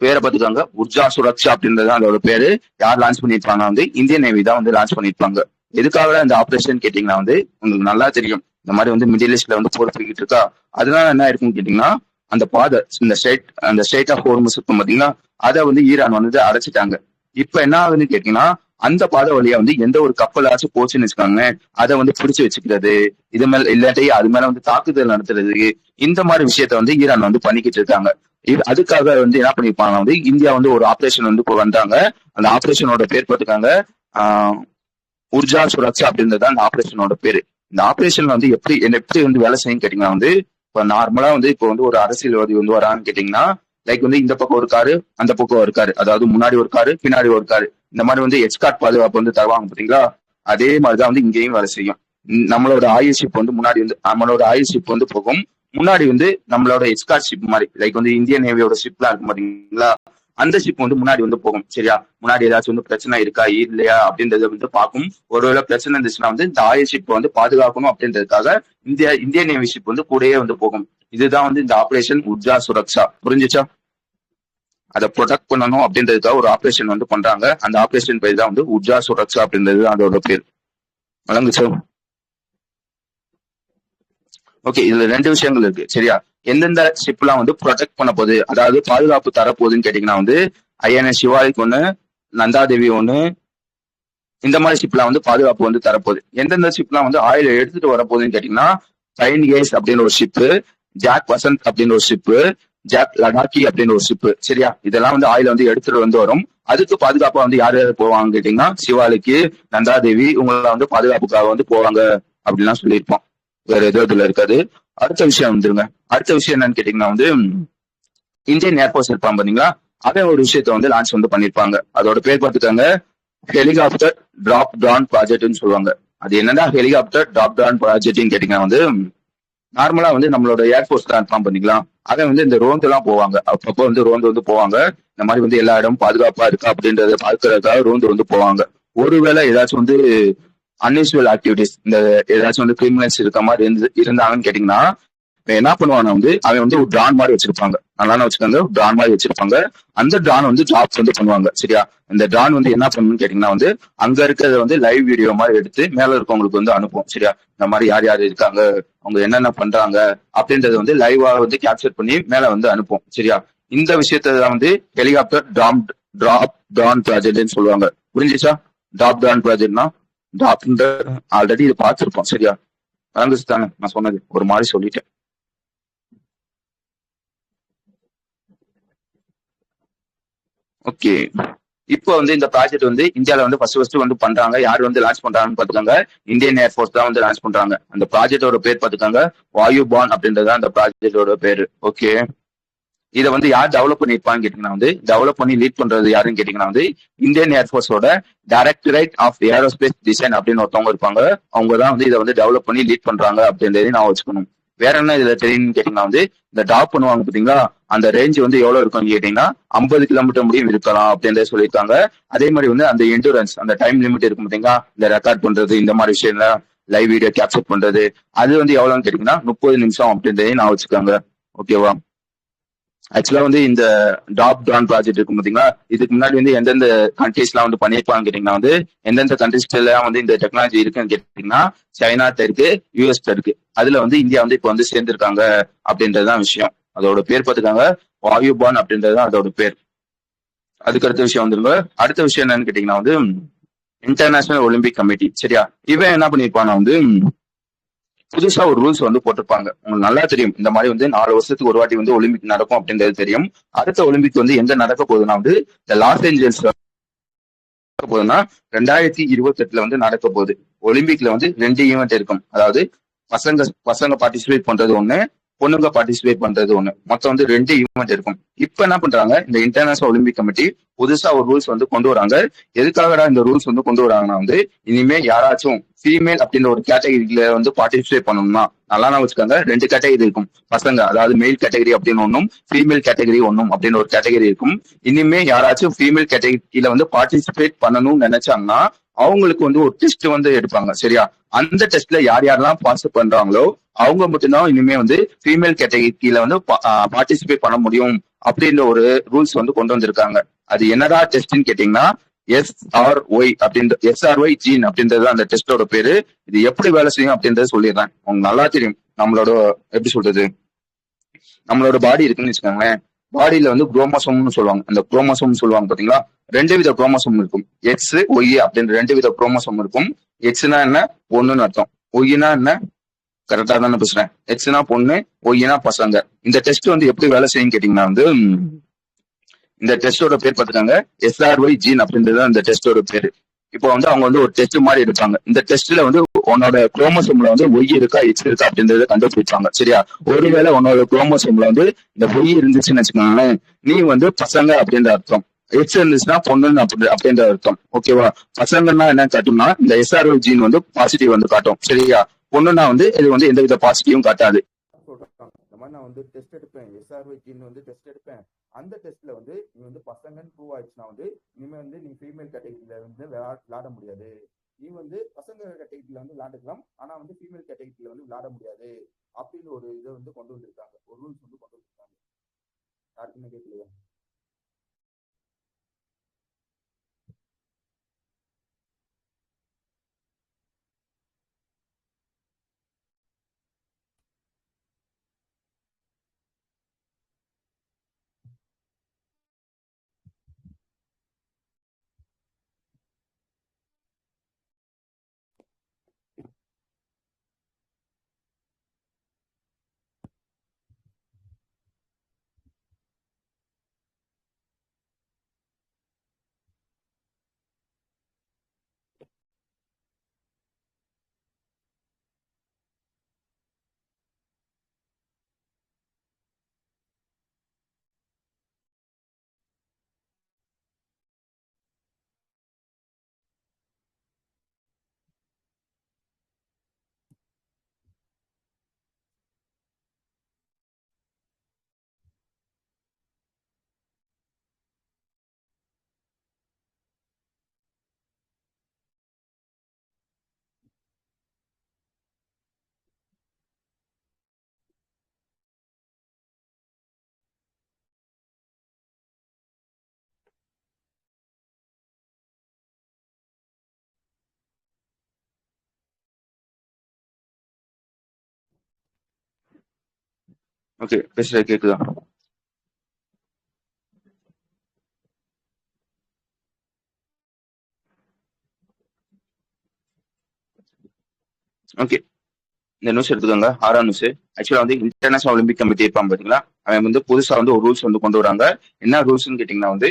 பேரை பார்த்துக்காங்க உர்ஜா சுரக்ஷா அப்படின்றது அதோட பேரு. யார் லான்ச் பண்ணியிருப்பாங்க வந்து இந்தியன் நேவி தான் வந்து லான்ச் பண்ணியிருப்பாங்க. எதுக்காக இந்த ஆபரேஷன் கேட்டீங்கன்னா வந்து உங்களுக்கு நல்லா தெரியும், இந்த மாதிரி வந்து மிடில் ஈஸ்ட்ல வந்து போர் போய்கிட்டு இருக்கா. அதனால என்ன இருக்குன்னு கேட்டீங்கன்னா அந்த பாதை இந்த ஸ்டேட் ஆஃப் ஹோர்முஸ் இருக்கும் பாத்தீங்கன்னா அதை வந்து ஈரான் வந்து அடைச்சிட்டாங்க. இப்ப என்ன ஆகுதுன்னு கேட்டீங்கன்னா அந்த பாதை வழியா வந்து எந்த ஒரு கப்பலாச்சும் போச்சுன்னு வச்சுக்காங்க அதை வந்து பிடிச்சு வச்சுக்கிறது, இது மேல இல்லாட்டி அது மேல வந்து தாக்குதல் நடத்துறது, இந்த மாதிரி விஷயத்த வந்து ஈரான் வந்து பண்ணிக்கிட்டு இருக்காங்க. அதுக்காக வந்து என்ன பண்ணிருப்பாங்க வந்து இந்தியா வந்து ஒரு ஆபரேஷன் வந்து வந்தாங்க. அந்த ஆபரேஷனோட பேர் பார்த்துக்காங்க உர்ஜா சுரக்ஷா அப்படின்றது அந்த ஆபரேஷனோட பேரு. இந்த ஆபரேஷன் வந்து எப்படி வந்து வேலை செய்யும் கேட்டீங்கன்னா வந்து இப்ப நார்மலா வந்து இப்போ வந்து ஒரு அரசியல்வாதி வந்து வரான்னு கேட்டீங்கன்னா லைக் வந்து இந்த பக்கம் ஒரு காரு அந்த பக்கம் ஒரு காரு, அதாவது முன்னாடி ஒரு காரு பின்னாடி ஒரு காரு, இந்த மாதிரி வந்து எஸ்கார்ட் பாதுகாப்பு வந்து தருவாங்க பாத்தீங்களா. அதே மாதிரிதான் வந்து இங்கேயும் வேலை செய்யும். நம்மளோட ஆயுள் ஷிப் வந்து முன்னாடி வந்து நம்மளோட ஆயுள் ஷிப் வந்து போகும், முன்னாடி வந்து நம்மளோட எஸ்கார்ட் ஷிப் மாதிரி லைக் வந்து இந்தியன் நேவியோட ஷிப்லாம் இருக்கும் பாத்தீங்களா, அந்த ஷிப் வந்து முன்னாடி வந்து போகும் சரியா. முன்னாடி ஏதாச்சும் வந்து பிரச்சனை இருக்கா இல்லையா அப்படின்றத வந்து பார்க்கும். ஒருவேளை பிரச்சனை இருந்துச்சுன்னா வந்து இந்த ஆயுள் ஷிப் வந்து பாதுகாக்கணும் அப்படின்றதுக்காக இந்தியன் நேவி ஷிப் வந்து கூடயே வந்து போகும். இதுதான் வந்து இந்த ஆபரேஷன் உர்ஜா சுரக்ஷா. புரிஞ்சுச்சா. அதை ப்ரொடெக்ட் பண்ணணும் அப்படின்றதுக்காக ஒரு ஆபரேஷன் வந்து பண்றாங்க. அந்த ஆபரேஷன் பேர் தான் வந்து உர்ஜா சுரக்ஷா அப்படின்றது அதோட பேர். வழங்குச்சா. ஓகே, இதுல 2 விஷயங்கள் இருக்கு சரியா. எந்தெந்த ஷிப் எல்லாம் வந்து ப்ரொடெக்ட் பண்ண போகுது, அதாவது பாதுகாப்பு தரப்போகுதுன்னு கேட்டீங்கன்னா வந்து ஐஎன்எஸ் சிவாலிக்கு ஒண்ணு, நந்தாதேவி ஒண்ணு, இந்த மாதிரி ஷிப்லாம் வந்து பாதுகாப்பு வந்து தரப்போகுது. எந்தெந்த ஷிப்லாம் வந்து ஆயில் எடுத்துட்டு வரப்போகுதுன்னு கேட்டீங்கன்னா டைன் கேஸ் அப்படின்னு ஒரு ஷிப்பு, ஜாக் வசந்த் அப்படின்னு ஒரு ஷிப்பு, ஜாக் லடாக்கி அப்படின்னு ஒரு ஷிப்பு சரியா. இதெல்லாம் வந்து ஆயில் வந்து எடுத்துட்டு வந்து வரும். அதுக்கு பாதுகாப்பா வந்து யார் யார் போவாங்க கேட்டீங்கன்னா சிவாலிக்கு, நந்தாதேவி இவங்கள வந்து பாதுகாப்புக்காக வந்து போவாங்க அப்படின்லாம் சொல்லியிருப்போம். வேற எதுவும் இதுல இருக்காது. அடுத்த விஷயம் வந்துருங்க. அடுத்த விஷயம் என்னன்னு கேட்டீங்கன்னா வந்து இந்தியன் ஏர்போர்ஸ் இருப்பாங்க பாத்தீங்களா, அதே ஒரு விஷயத்த வந்து லான்ச் வந்து பண்ணிருப்பாங்க. அதோட பேர் பார்த்துட்டாங்க ஹெலிகாப்டர் டிராப் டவுன் ப்ராஜெக்ட்னு சொல்லுவாங்க. அது என்னன்னா ஹெலிகாப்டர் டிராப் டவுன் ப்ராஜெக்ட்னு கேட்டீங்கன்னா வந்து நார்மலா வந்து நம்மளோட ஏர்போர்ஸ் தான் இருப்பான் பாத்தீங்களா, அதை வந்து இந்த ரோந்து எல்லாம் போவாங்க. அப்பப்போ வந்து ரோந்து வந்து போவாங்க. இந்த மாதிரி வந்து எல்லா இடமும் பாதுகாப்பா இருக்கா அப்படின்றத பார்க்கறதுக்காக ரோந்து வந்து போவாங்க. ஒருவேளை ஏதாச்சும் வந்து அன்யூசுவல் ஆக்டிவிட்டிஸ், இந்த ஏதாச்சும் வந்து கிரிமினல்ஸ் இருக்க மாதிரி இருந்தாங்கன்னு கேட்டீங்கன்னா என்ன பண்ணுவாங்க வந்து அவன் வந்து ஒரு ட்ரான் மாதிரி வச்சிருப்பாங்க. நல்லா வச்சுக்காங்க, ட்ரான் மாதிரி வச்சிருப்பாங்க. அந்த ட்ரான் வந்து ஜாப்ஸ் வந்து பண்ணுவாங்க சரியா. இந்த ட்ரான் வந்து என்ன பண்ணணும்னு கேட்டீங்கன்னா வந்து அங்க இருக்கிறத வந்து லைவ் வீடியோ மாதிரி எடுத்து மேல இருக்கவங்களுக்கு வந்து அனுப்பும் சரியா. இந்த மாதிரி யார் யார் இருக்காங்க, அவங்க என்னென்ன பண்றாங்க அப்படின்றத வந்து லைவா வந்து கேப்சர் பண்ணி மேல வந்து அனுப்பும் சரியா. இந்த விஷயத்தான் வந்து ஹெலிகாப்டர் டிராப் டவுன் ப்ராஜெக்ட்னு சொல்லுவாங்க. புரிஞ்சுச்சா. டிராப் டவுன் ப்ராஜெக்ட்னா டிராப் ஆல்ரெடி இது பார்த்துருப்போம் சரியா. மறந்துச்சு தானே நான் சொன்னது? ஒரு மாதிரி சொல்லிட்டேன். ஓகே. இப்போ வந்து இந்த ப்ராஜெக்ட் வந்து இந்தியால வந்து ஃபர்ஸ்ட் வந்து பண்றாங்க. யார் வந்து லான்ச் பண்றாங்கன்னு பாத்துக்கோங்க. இந்தியன் ஏர்ஃபோர்ஸ் தான் வந்து லான்ச் பண்றாங்க. அந்த ப்ராஜெக்டோட பேர் பாத்துக்கோங்க. வாயு பான் அப்படின்றது அந்த ப்ராஜெக்டோட பேரு. ஓகே. இதை வந்து யார் டெவலப் பண்ணிருப்பான்னு கேட்டீங்கன்னா வந்து டெவலப் பண்ணி லீட் பண்றது யாருன்னு கேட்டீங்கன்னா வந்து இந்தியன் ஏர்ஃபோர்ஸோட டைரக்டரேட் ஆஃப் ஏரோஸ்பேஸ் டிசைன் அப்படின்னு ஒருத்தவங்க இருப்பாங்க. அவங்க தான் வந்து இதை வந்து டெவலப் பண்ணி லீட் பண்றாங்க அப்படின்றதையும் நான் வச்சுக்கணும். வேற என்ன இதுல தெரியும்னு கேட்டீங்கன்னா வந்து இந்த டாப் பண்ணுவாங்க பாத்தீங்களா, அந்த ரேஞ்ச் வந்து எவ்வளவு இருக்கும்னு கேட்டீங்கன்னா 50 கிலோமீட்டர் முடியும் இருக்கலாம் அப்படின்றத சொல்லியிருக்காங்க. அதே மாதிரி வந்து அந்த எண்டூரன்ஸ் அந்த டைம் லிமிட் இருக்கும் பாத்தீங்களா, இந்த ரெக்கார்ட் பண்றது இந்த மாதிரி விஷயம்லாம் லைவ் வீடியோ கேப்சர் பண்றது அது வந்து எவ்வளவுன்னு கேட்டீங்கன்னா 30 நிமிஷம் அப்படின்றதையும் நான் வச்சுக்காங்க. ஓகேவா? ஆக்சுவலா வந்து இந்த டாப் டான் ப்ராஜெக்ட் இருக்கும் பாத்தீங்களா, இதுக்கு முன்னாடி வந்து எந்தெந்த கண்ட்ரீஸ் எல்லாம் வந்து பண்ணிருப்பான்னு கேட்டீங்கன்னா வந்து எந்தெந்த கண்ட்ரீஸ்ல எல்லாம் வந்து இந்த டெக்னாலஜி இருக்குன்னு கேட்டீங்கன்னா சைனாட்ட இருக்கு, யூஎஸ்ல இருக்கு. அதுல வந்து இந்தியா வந்து இப்ப வந்து சேர்ந்திருக்காங்க அப்படின்றதுதான் விஷயம். அதோட பேர் பார்த்துக்காங்க வாயுபான் அப்படின்றதுதான் அதோட பேர். அதுக்கு அடுத்த விஷயம் வந்துருங்க. அடுத்த விஷயம் என்னன்னு கேட்டீங்கன்னா வந்து இன்டர்நேஷனல் ஒலிம்பிக் கமிட்டி. சரியா? இவன் என்ன பண்ணிருப்பானா வந்து புதுசா ஒரு ரூல்ஸ் வந்து போட்டிருப்பாங்க. உங்களுக்கு நல்லா தெரியும் இந்த மாதிரி வந்து 4 வருஷத்துக்கு ஒரு வாட்டி வந்து ஒலிம்பிக் நடக்கும் அப்படின்றது தெரியும். அடுத்த ஒலிம்பிக் வந்து எங்க நடக்க போகுதுன்னா வந்து இந்த லாஸ் ஏஞ்சல்ஸ் நடக்க போகுதுன்னா 2028 வந்து நடக்க போகுது. ஒலிம்பிக்ல வந்து 2 ஈவெண்ட் இருக்கும். அதாவது பசங்க பசங்க பார்ட்டிசிபேட் பண்றது ஒண்ணு, பொண்ணுங்க பார்ட்டிசிபேட் பண்றது ஒண்ணு. மொத்தம் வந்து 2 ஈவெண்ட் இருக்கும். இப்ப என்ன பண்றாங்க, இந்த இன்டர்நேஷனல் ஒலிம்பிக் கமிட்டி புதுசா ஒரு ரூல்ஸ் வந்து கொண்டு வராங்க. எதுக்காகடா இந்த ரூல்ஸ் வந்து கொண்டு வராங்கன்னா வந்து இனிமே யாராச்சும் ஃபீமேல் அப்படின்ற ஒரு கேட்டகரியில வந்து பார்ட்டிசிபேட் பண்ணணும்னா நல்லா வச்சுக்காங்க. 2 கேட்டகரி இருக்கும். பசங்க அதாவது மெயில் கேட்டகரி அப்படின்னு ஒன்னும், ஃபீமேல் கேட்டகரி ஒன்னும் அப்படின்னு ஒரு கேட்டகரி இருக்கும். இனிமே யாராச்சும் ஃபீமேல் கேட்டகரியில வந்து பார்ட்டிசிபேட் பண்ணணும்னு நினைச்சாங்கன்னா அவங்களுக்கு வந்து ஒரு டெஸ்ட் வந்து எடுப்பாங்க. சரியா? அந்த டெஸ்ட்ல யார் யாரெல்லாம் பாஸ் பண்றாங்களோ அவங்க மட்டும்தான் இனிமே வந்து ஃபீமேல் கேட்டகரியில வந்து பார்ட்டிசிபேட் பண்ண முடியும் அப்படின்ற ஒரு ரூல்ஸ் வந்து கொண்டு வந்திருக்காங்க. அது என்னடா டெஸ்ட்னு கேட்டீங்கன்னா எஸ்ஆர்ஒய் ஜீன் அப்படின்றது அந்த டெஸ்டோட பேரு. இது எப்படி வேலை செய்யும் அப்படின்றத சொல்லிடுறேன். உங்களுக்கு நல்லா தெரியும். நம்மளோட எப்படி சொல்றது, நம்மளோட பாடி இருக்குன்னு வச்சுக்கோங்களேன். பாடியில வந்து குரோமோசோம்னு சொல்லுவாங்க. அந்த குரோமோசோம் சொல்லுவாங்க பாத்தீங்களா, 2 வித குரோமோசோம் இருக்கும். எக்ஸ் ஒய் அப்படின்னு 2 வித குரோமோசோம் இருக்கும். எக்ஸ்னா என்ன, பொண்ணுன்னு அர்த்தம். ஒய்னா என்ன, கரெக்டா தானே பேசுறேன்? எக்ஸ்னா பொண்ணு, ஒய்னா பசங்க. இந்த டெஸ்ட் வந்து எப்படி வேலை செய்யும் கேட்டீங்கன்னா வந்து இந்த டெஸ்டோட பேர் பார்த்துக்காங்க எஸ்ஆர்ஒய் ஜீன் அப்படின்றது அந்த டெஸ்டோட பேரு. இப்போ வந்து அவங்க வந்து ஒரு டெஸ்ட் மாதிரி எடுப்பாங்க. இந்த டெஸ்ட்ல வந்து உன்னோட குரோமோசோம்ல வந்து ஒய் இருக்கா எக்ஸ் இருக்கா அப்படின்றத கண்டுபிடிப்பாங்க. சரியா? ஒருவேளை உன்னோட குரோமோசோம்ல வந்து இந்த ஒய் இருந்துச்சுன்னு வச்சுக்கோங்களேன், நீ வந்து பசங்க அப்படின்ற அர்த்தம். எக்ஸ் இருந்துச்சுன்னா பொண்ணுன்னு அப்படின்ற அர்த்தம். ஓகேவா? பசங்கன்னா என்ன காட்டும்னா இந்த எஸ்ஆர்ஒய் ஜீன் வந்து பாசிட்டிவ் வந்து காட்டும். சரியா? பொண்ணுன்னா வந்து இது வந்து எந்தவித பாசிட்டிவும் காட்டாது. சொல்றாங்க இந்த மாதிரி நான் வந்து டெஸ்ட் எடுப்பேன், எஸ்ஆர்ஒய் ஜீன் வந்து டெஸ்ட் எடுப்பேன். அந்த டெஸ்ட்ல வந்து நீ வந்து பசங்கன்னு ப்ரூவ் ஆயிடுச்சுன்னா வந்து இனிமே வந்து நீ ஃபீமேல் கேட்டகரியில வந்து விளையாட முடியாது. நீ வந்து பசங்க கேட்டகரியில வந்து விளையாண்டுக்கலாம், ஆனா வந்து ஃபீமேல் கேட்டகரியில வந்து விளையாட முடியாது அப்படின்னு ஒரு இதை வந்து கொண்டு வந்திருக்காங்க. ஒரு ரூல்ஸ் வந்து கொண்டு வந்திருக்காங்க. யாருக்குமே கேட்கலையா? ஓகே, பேசுறது கேக்குதா? ஓகே. இந்த நியூஸ் எடுத்துக்கோங்க. 6ஆம் நியூஸ். ஆக்சுவலா வந்து இன்டர்நேஷனல் ஒலிம்பிக் கமிட்டி இருப்பான் பாத்தீங்களா, அவன் வந்து புதுசா வந்து ஒரு ரூல்ஸ் வந்து கொண்டு வராங்க. என்ன ரூல்ஸ்ன்னு கேட்டீங்கன்னா வந்து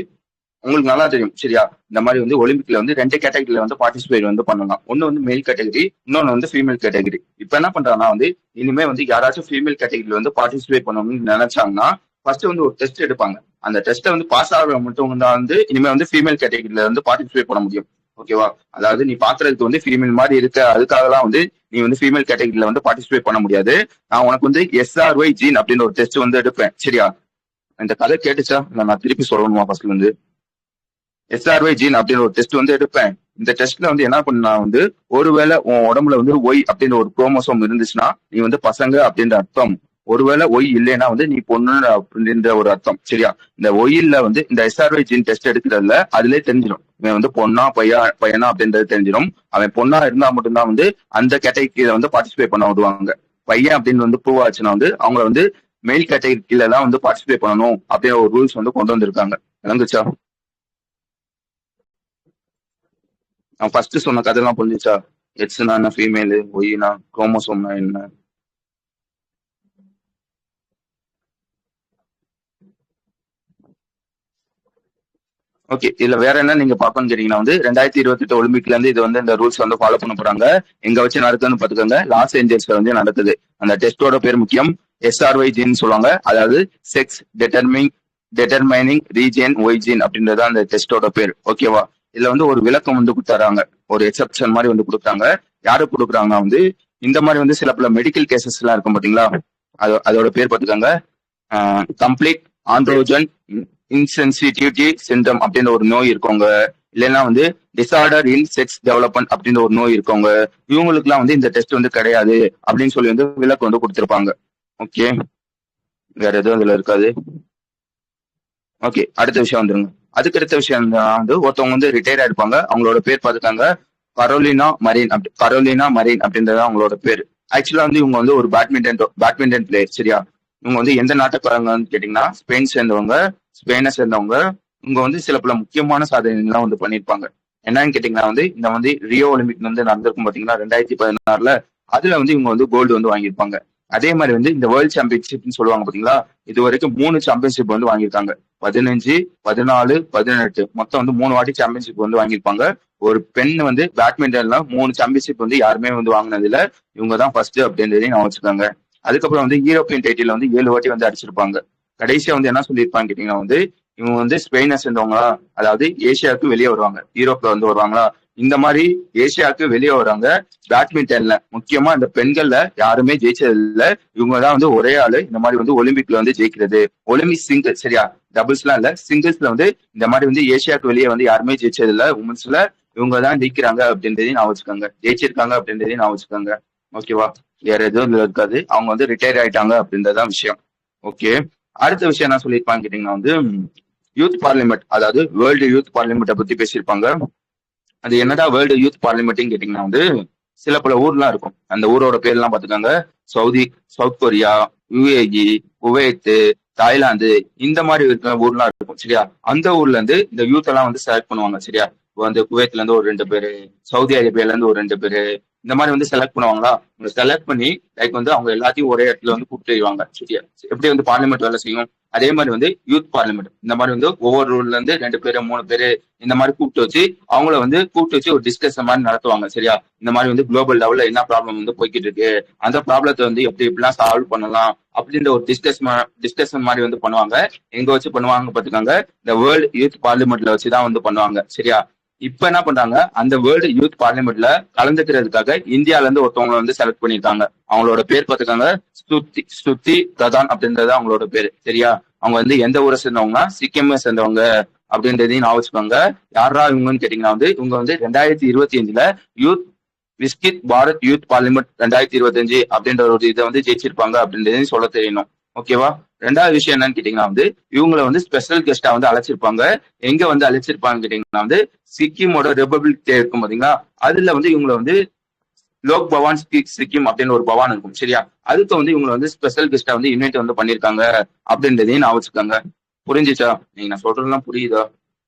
உங்களுக்கு நல்லா தெரியும் சரியா. இந்த மாதிரி வந்து ஒலிம்பிக்ல வந்து 2 கேட்டகரியில வந்து பார்ட்டிசிபேட் வந்து பண்ணலாம். ஒன்னு வந்து மேல் கேட்டகரி, இன்னொன்னு வந்து ஃபீமேல் கேட்டகரி. இப்ப என்ன பண்றாங்கன்னா வந்து இனிமே வந்து யாராச்சும் ஃபீமேல் கேட்டகரியில வந்து பார்ட்டிசிபேட் பண்ணணும்னு நினைச்சாங்கன்னா ஃபர்ஸ்ட் வந்து ஒரு டெஸ்ட் எடுப்பாங்க. அந்த டெஸ்ட்டை வந்து பாஸ் ஆகிற மட்டும் தான் வந்து இனிமே வந்து ஃபீமேல் கேட்டகரியில வந்து பார்ட்டிசிபேட் பண்ண முடியும். ஓகேவா? அதாவது நீ பாக்குறதுக்கு வந்து ஃபீமேல் மாதிரி இருக்க, அதுக்காகலாம் வந்து நீ வந்து ஃபீமேல் கேட்டகரியில வந்து பார்ட்டிசிபேட் பண்ண முடியாது. நான் உனக்கு வந்து SRY ஜீன் அப்படின்னு ஒரு டெஸ்ட் வந்து எடுப்பேன் சரியா. இந்த கதை கேட்டுச்சா இல்ல நான் திருப்பி சொல்லணுமா ஃபர்ஸ்ட்ல இருந்து? SRY ஜீன் அப்படின்னு ஒரு டெஸ்ட் வந்து எடுப்பேன். இந்த டெஸ்ட்ல வந்து என்ன பண்ணா வந்து ஒருவேளை உன் உடம்புல வந்து ஒய் அப்படின்ற ஒரு குரோமோசோம் இருந்துச்சுன்னா நீ வந்து பசங்க அப்படின்ற அர்த்தம். ஒருவேளை ஒய் இல்லைன்னா வந்து நீ பொண்ணு அப்படின்ற ஒரு அர்த்தம் சரியா. இந்த ஒய்ல வந்து இந்த SRY ஜீன் டெஸ்ட் எடுக்கிறதுல அதுலயே தெரிஞ்சிடும் இவன் வந்து பொண்ணா பையனா அப்படின்றது தெரிஞ்சிடும். அவன் பொண்ணா இருந்தா மட்டும்தான் வந்து அந்த கேட்டகரியில வந்து பார்ட்டிசிபேட் பண்ண விடுவாங்க. பையன் அப்படின்னு வந்து ப்ரூவ் ஆச்சுன்னா வந்து அவங்கள வந்து மெயில் கேட்டகரியில தான் வந்து பார்ட்டிசிபேட் பண்ணணும் அப்படின்ற ஒரு ரூல்ஸ் வந்து கொண்டு வந்திருக்காங்க. விளங்குச்சா? நான் ஃபர்ஸ்ட் சொன்ன கதைலாம் புரிஞ்சுச்சா? எக்ஸ்னா என்ன, ஃபீமேலு, ஒய்னா, குரோமோசோம்னா என்ன? ஓகே. இதுல வேற என்ன நீங்க பார்க்கணும்னு கேட்டீங்கன்னா வந்து 2028 ஒலிம்பிக்ல இருந்து இது வந்து இந்த ரூல்ஸ் வந்து ஃபாலோ பண்ண போறாங்க. எங்க வச்சு நடக்குதுன்னு பாத்துக்கோங்க. லாஸ் ஏஞ்சல்ஸ்ல வந்து நடக்குது. அந்த டெஸ்டோட பேர் முக்கியம். SRY ஜீன் சொல்லுவாங்க. அதாவது செக்ஸ் டெட்டர்மைனிங் ரீஜன் ஒய் ஜீன் அப்படின்றது அந்த டெஸ்டோட பேர். ஓகேவா? இதுல வந்து ஒரு விளக்கம் வந்து கொடுத்துறாங்க. ஒரு எக்ஸப்ஷன் மாதிரி வந்து கொடுக்குறாங்க. யாரு கொடுக்குறாங்கன்னா வந்து இந்த மாதிரி வந்து சில பல மெடிக்கல் கேசஸ் எல்லாம் இருக்கும் பாத்தீங்களா, அதோட பேர் பாத்துக்கோங்க. கம்ப்ளீட் ஆண்ட்ரோஜன் இன்சென்சிட்டிவிட்டி சிண்ட்ரம் அப்படின்ற ஒரு நோய் இருக்கவங்க, இல்லைன்னா வந்து டிசார்டர் இன் செக்ஸ் டெவலப்மெண்ட் அப்படின்ற ஒரு நோய் இருக்கவங்க, இவங்களுக்குலாம் வந்து இந்த டெஸ்ட் வந்து கிடையாது அப்படின்னு சொல்லி வந்து விளக்கம் வந்து கொடுத்துருப்பாங்க. ஓகே, வேற எதுவும் அதுல இருக்காது. ஓகே, அடுத்த விஷயம் வந்துருங்க. அதுக்கு அடுத்த விஷயம் வந்து ஒருத்தவங்க வந்து ரிட்டையர் ஆயிருப்பாங்க. அவங்களோட பேர் பார்த்துக்காங்க கரோலினா மரீன் அப்படின்றத அவங்களோட பேர். ஆக்சுவலா வந்து இவங்க வந்து ஒரு பேட்மிண்டன் பிளேயர் சரியா. இவங்க வந்து எந்த நாட்டுக்காரங்கன்னு கேட்டீங்கன்னா ஸ்பெயினை சேர்ந்தவங்க. இவங்க வந்து சில பல முக்கியமான சாதனைகள்லாம் வந்து பண்ணியிருப்பாங்க. என்னன்னு கேட்டீங்கன்னா வந்து இந்த வந்து ரியோ ஒலிம்பிக் வந்து நடந்திருக்கும் பாத்தீங்கன்னா 2016. அதுல வந்து இவங்க வந்து கோல்டு வந்து வாங்கியிருப்பாங்க. அதே மாதிரி வந்து இந்த வேர்ல்ட் சாம்பியன்ஷிப்னு சொல்லுவாங்க பாத்தீங்களா, இது வரைக்கும் 3 சாம்பியன்ஷிப் வந்து வாங்கியிருக்காங்க. 15, 14, 18 மொத்தம் வந்து 3 வாட்டி சாம்பியன்ஷிப் வந்து வாங்கியிருப்பாங்க. ஒரு பெண் வந்து பேட்மிண்டன்ல 3 சாம்பியன்ஷிப் வந்து யாருமே வந்து வாங்கினதுல இவங்க தான் ஃபர்ஸ்ட் அப்படின்றதையும் நான் வச்சுக்காங்க. அதுக்கப்புறம் வந்து யூரோப்பியன் டைட்டில் வந்து 7 வாட்டி வந்து அடிச்சிருப்பாங்க. கடைசியா வந்து என்ன சொல்லியிருப்பாங்க கேட்டீங்கன்னா வந்து இவங்க வந்து ஸ்பெயினை சேர்ந்தவங்களா, அதாவது ஏசியாவுக்கு வெளியே வருவாங்க, யூரோப்ல வந்து வருவாங்களா, இந்த மாதிரி ஏசியாவுக்கு வெளியே வராங்க. பேட்மிண்டன்ல முக்கியமா இந்த பெண்கள்ல யாருமே ஜெயிச்சது இல்ல. இவங்கதான் வந்து ஒரே ஆளு இந்த மாதிரி வந்து ஒலிம்பிக்ல வந்து ஜெயிக்கிறது. ஒலிம்பிக் சிங்கிள் சரியா, டபுள்ஸ்லாம் இல்ல, சிங்கிள்ஸ்ல வந்து இந்த மாதிரி வந்து ஏசியாவுக்கு வெளியே வந்து யாருமே ஜெயிச்சது இல்ல. உமன்ஸ்ல இவங்க தான் ஜெயிக்கிறாங்க அப்படின்றதையும் நான் வச்சுக்கோங்க, ஜெயிச்சிருக்காங்க அப்படின்றதையும் நான் வச்சுக்கோங்க. ஓகேவா? வேற எதுவும் இதுல இருக்காது. அவங்க வந்து ரிட்டையர் ஆயிட்டாங்க அப்படின்றதான் விஷயம். ஓகே, அடுத்த விஷயம் என்ன சொல்லியிருப்பாங்க கேட்டீங்கன்னா வந்து யூத் பார்லிமெண்ட், அதாவது வேர்ல்டு யூத் பார்லிமெண்ட்டை பத்தி பேசியிருப்பாங்க. அது என்னடா வேர்ல்டு யூத் பார்லிமெண்ட்னு கேட்டீங்கன்னா வந்து சில பல ஊர்லாம் இருக்கும். அந்த ஊரோட பேர்லாம் பாத்துக்காங்க. South Korea, UAE, Kuwait, Thailand, இந்த மாதிரி இருக்கிற ஊர்லாம் இருக்கும் சரியா. அந்த ஊர்ல இருந்து இந்த யூத் எல்லாம் வந்து செலக்ட் பண்ணுவாங்க சரியா. இப்போ வந்து குவைத்ல இருந்து ஒரு 2 பேரு, சவுதி அரேபியால இருந்து ஒரு 2 பேரு, இந்த மாதிரி வந்து செலக்ட் பண்ணுவாங்களா. செலக்ட் பண்ணி லைக் வந்து அவங்க எல்லாத்தையும் ஒரே இடத்துல வந்து கூப்பிட்டு வருவாங்க சரியா. எப்படி வந்து பார்லிமெண்ட் வேலை செய்யும், அதே மாதிரி வந்து யூத் பார்லிமெண்ட் இந்த மாதிரி வந்து ஒவ்வொரு ஊர்ல இருந்து 2 பேரு 3 பேரு இந்த மாதிரி கூப்பிட்டு வச்சு அவங்கள வந்து கூப்பிட்டு வச்சு ஒரு டிஸ்கஷன் மாதிரி நடத்துவாங்க சரியா. இந்த மாதிரி வந்து குளோபல் லெவல்ல என்ன ப்ராப்ளம் வந்து போய்கிட்டு இருக்கு, அந்த ப்ராப்ளத்தை வந்து எப்படி எப்படிலாம் சால்வ் பண்ணலாம் அப்படின்ற ஒரு டிஸ்கஷன் மாதிரி வந்து பண்ணுவாங்க. எங்க வச்சு பண்ணுவாங்க பாத்துக்காங்க, இந்த வேர்ல்டு யூத் பார்லிமெண்ட்ல வச்சுதான் வந்து பண்ணுவாங்க சரியா. இப்ப என்ன பண்றாங்க, அந்த வேர்ல்டு யூத் பார்லிமெண்ட்ல கலந்துக்கிறதுக்காக இந்தியால இருந்து ஒருத்தவங்களை வந்து செலக்ட் பண்ணிருக்காங்க. அவங்களோட பேர் பாத்துக்காங்க ஸ்ருதி பிரதான் அப்படின்றது அவங்களோட பேரு சரியா. அவங்க வந்து எந்த ஊரை சேர்ந்தவங்கன்னா சிக்கிமை சேர்ந்தவங்க அப்படின்றதையும் நான் வச்சுக்கோங்க. யாரா இவங்கன்னு கேட்டீங்கன்னா வந்து இவங்க வந்து 2025 யூத் விஸ்கித் பாரத் யூத் பார்லிமெண்ட் 2025 அப்படின்ற ஒரு இதை வந்து ஜெயிச்சிருப்பாங்க அப்படின்றதையும் சொல்ல தெரியணும். ஓகேவா? 2வது விஷயம் என்னன்னு கேட்டீங்கன்னா வந்து இவங்களை வந்து ஸ்பெஷல் கெஸ்டா வந்து அழைச்சிருப்பாங்க. எங்க வந்து அழைச்சிருப்பாங்க கேட்டீங்கன்னா வந்து சிக்கிமோட ரிபப்ளிக் டே இருக்கும் பாத்தீங்களா, அதுல வந்து இவங்களை வந்து லோக் பவான் சிக்கிம் அப்படின்னு ஒரு பவான் இருக்கும் சரியா. அதுக்கு வந்து இவங்களை வந்து ஸ்பெஷல் கெஸ்டா வந்து இன்வைட் வந்து பண்ணிருக்காங்க அப்படின்றதையும் நான் வச்சுக்கோங்க. புரிஞ்சுச்சா? நீங்க நான் சொல்றதுலாம் புரியுதா?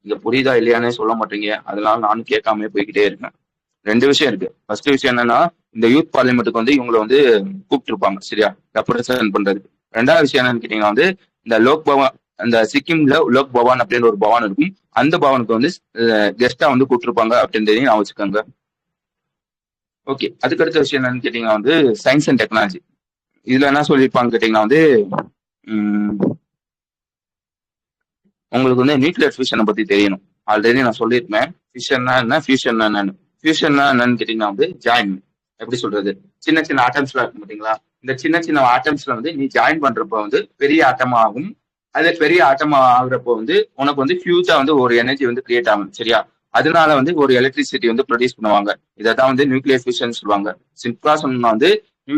இங்க புரியுதா இல்லையானே சொல்ல மாட்டீங்க, அதனால நானும் கேட்காம போய்கிட்டே இருக்கேன். 2 விஷயம் இருக்கு. ஃபர்ஸ்ட் விஷயம் என்னன்னா, இந்த யூத் பார்லிமெண்ட்டுக்கு வந்து இவங்கள வந்து கூப்பிட்டுருப்பாங்க சரியா, ரெப்ரசன்ட் பண்றதுக்கு. 2வது விஷயம் என்னன்னு கேட்டீங்கன்னா வந்து, இந்த லோக் பவன், அந்த சிக்கிம்ல லோக் பவான் அப்படின்னு ஒரு பவான் இருக்கும். அந்த பவனுக்கு வந்து கெஸ்டா வந்து கூப்பிட்டுருப்பாங்க அப்படின்றதையும் நான் வச்சுக்கோங்க. ஓகே, அதுக்கடுத்த விஷயம் என்னன்னு கேட்டீங்கன்னா வந்து சயின்ஸ் அண்ட் டெக்னாலஜி. இதுல என்ன சொல்லியிருப்பாங்க கேட்டீங்கன்னா வந்து உங்களுக்கு வந்து நியூக்ளியர் ஃபியூஷனை பத்தி தெரியணும். ஆல்ரெடி நான் சொல்லியிருப்பேன். ஃபியூஷன்னா என்ன, ஃபியூஷன்னா என்னன்னு. ஃபியூஷன்னா என்னன்னு கேட்டீங்கன்னா வந்து ஜாயின், எப்படி சொல்றது, சின்ன சின்ன ஆட்டம்ஸ்லாம் இருக்கும் பாத்தீங்களா, இந்த சின்ன சின்ன ஆட்டம்ஸ்ல வந்து நீ ஜாயின் பண்றப்ப வந்து பெரிய ஆட்டமா ஆகும். அது பெரிய ஆட்டமா ஆகுறப்போ வந்து உனக்கு வந்து ஃபியூச்சா வந்து ஒரு எனர்ஜி வந்து கிரியேட் ஆகும் சரியா. அதனால வந்து ஒரு எலக்ட்ரிசிட்டி வந்து ப்ரொடியூஸ் பண்ணுவாங்க. இதான் வந்து நியூக்ளியர் ஃபியூஷன் சொல்லுவாங்க. சிம்பிளா சொன்னா வந்து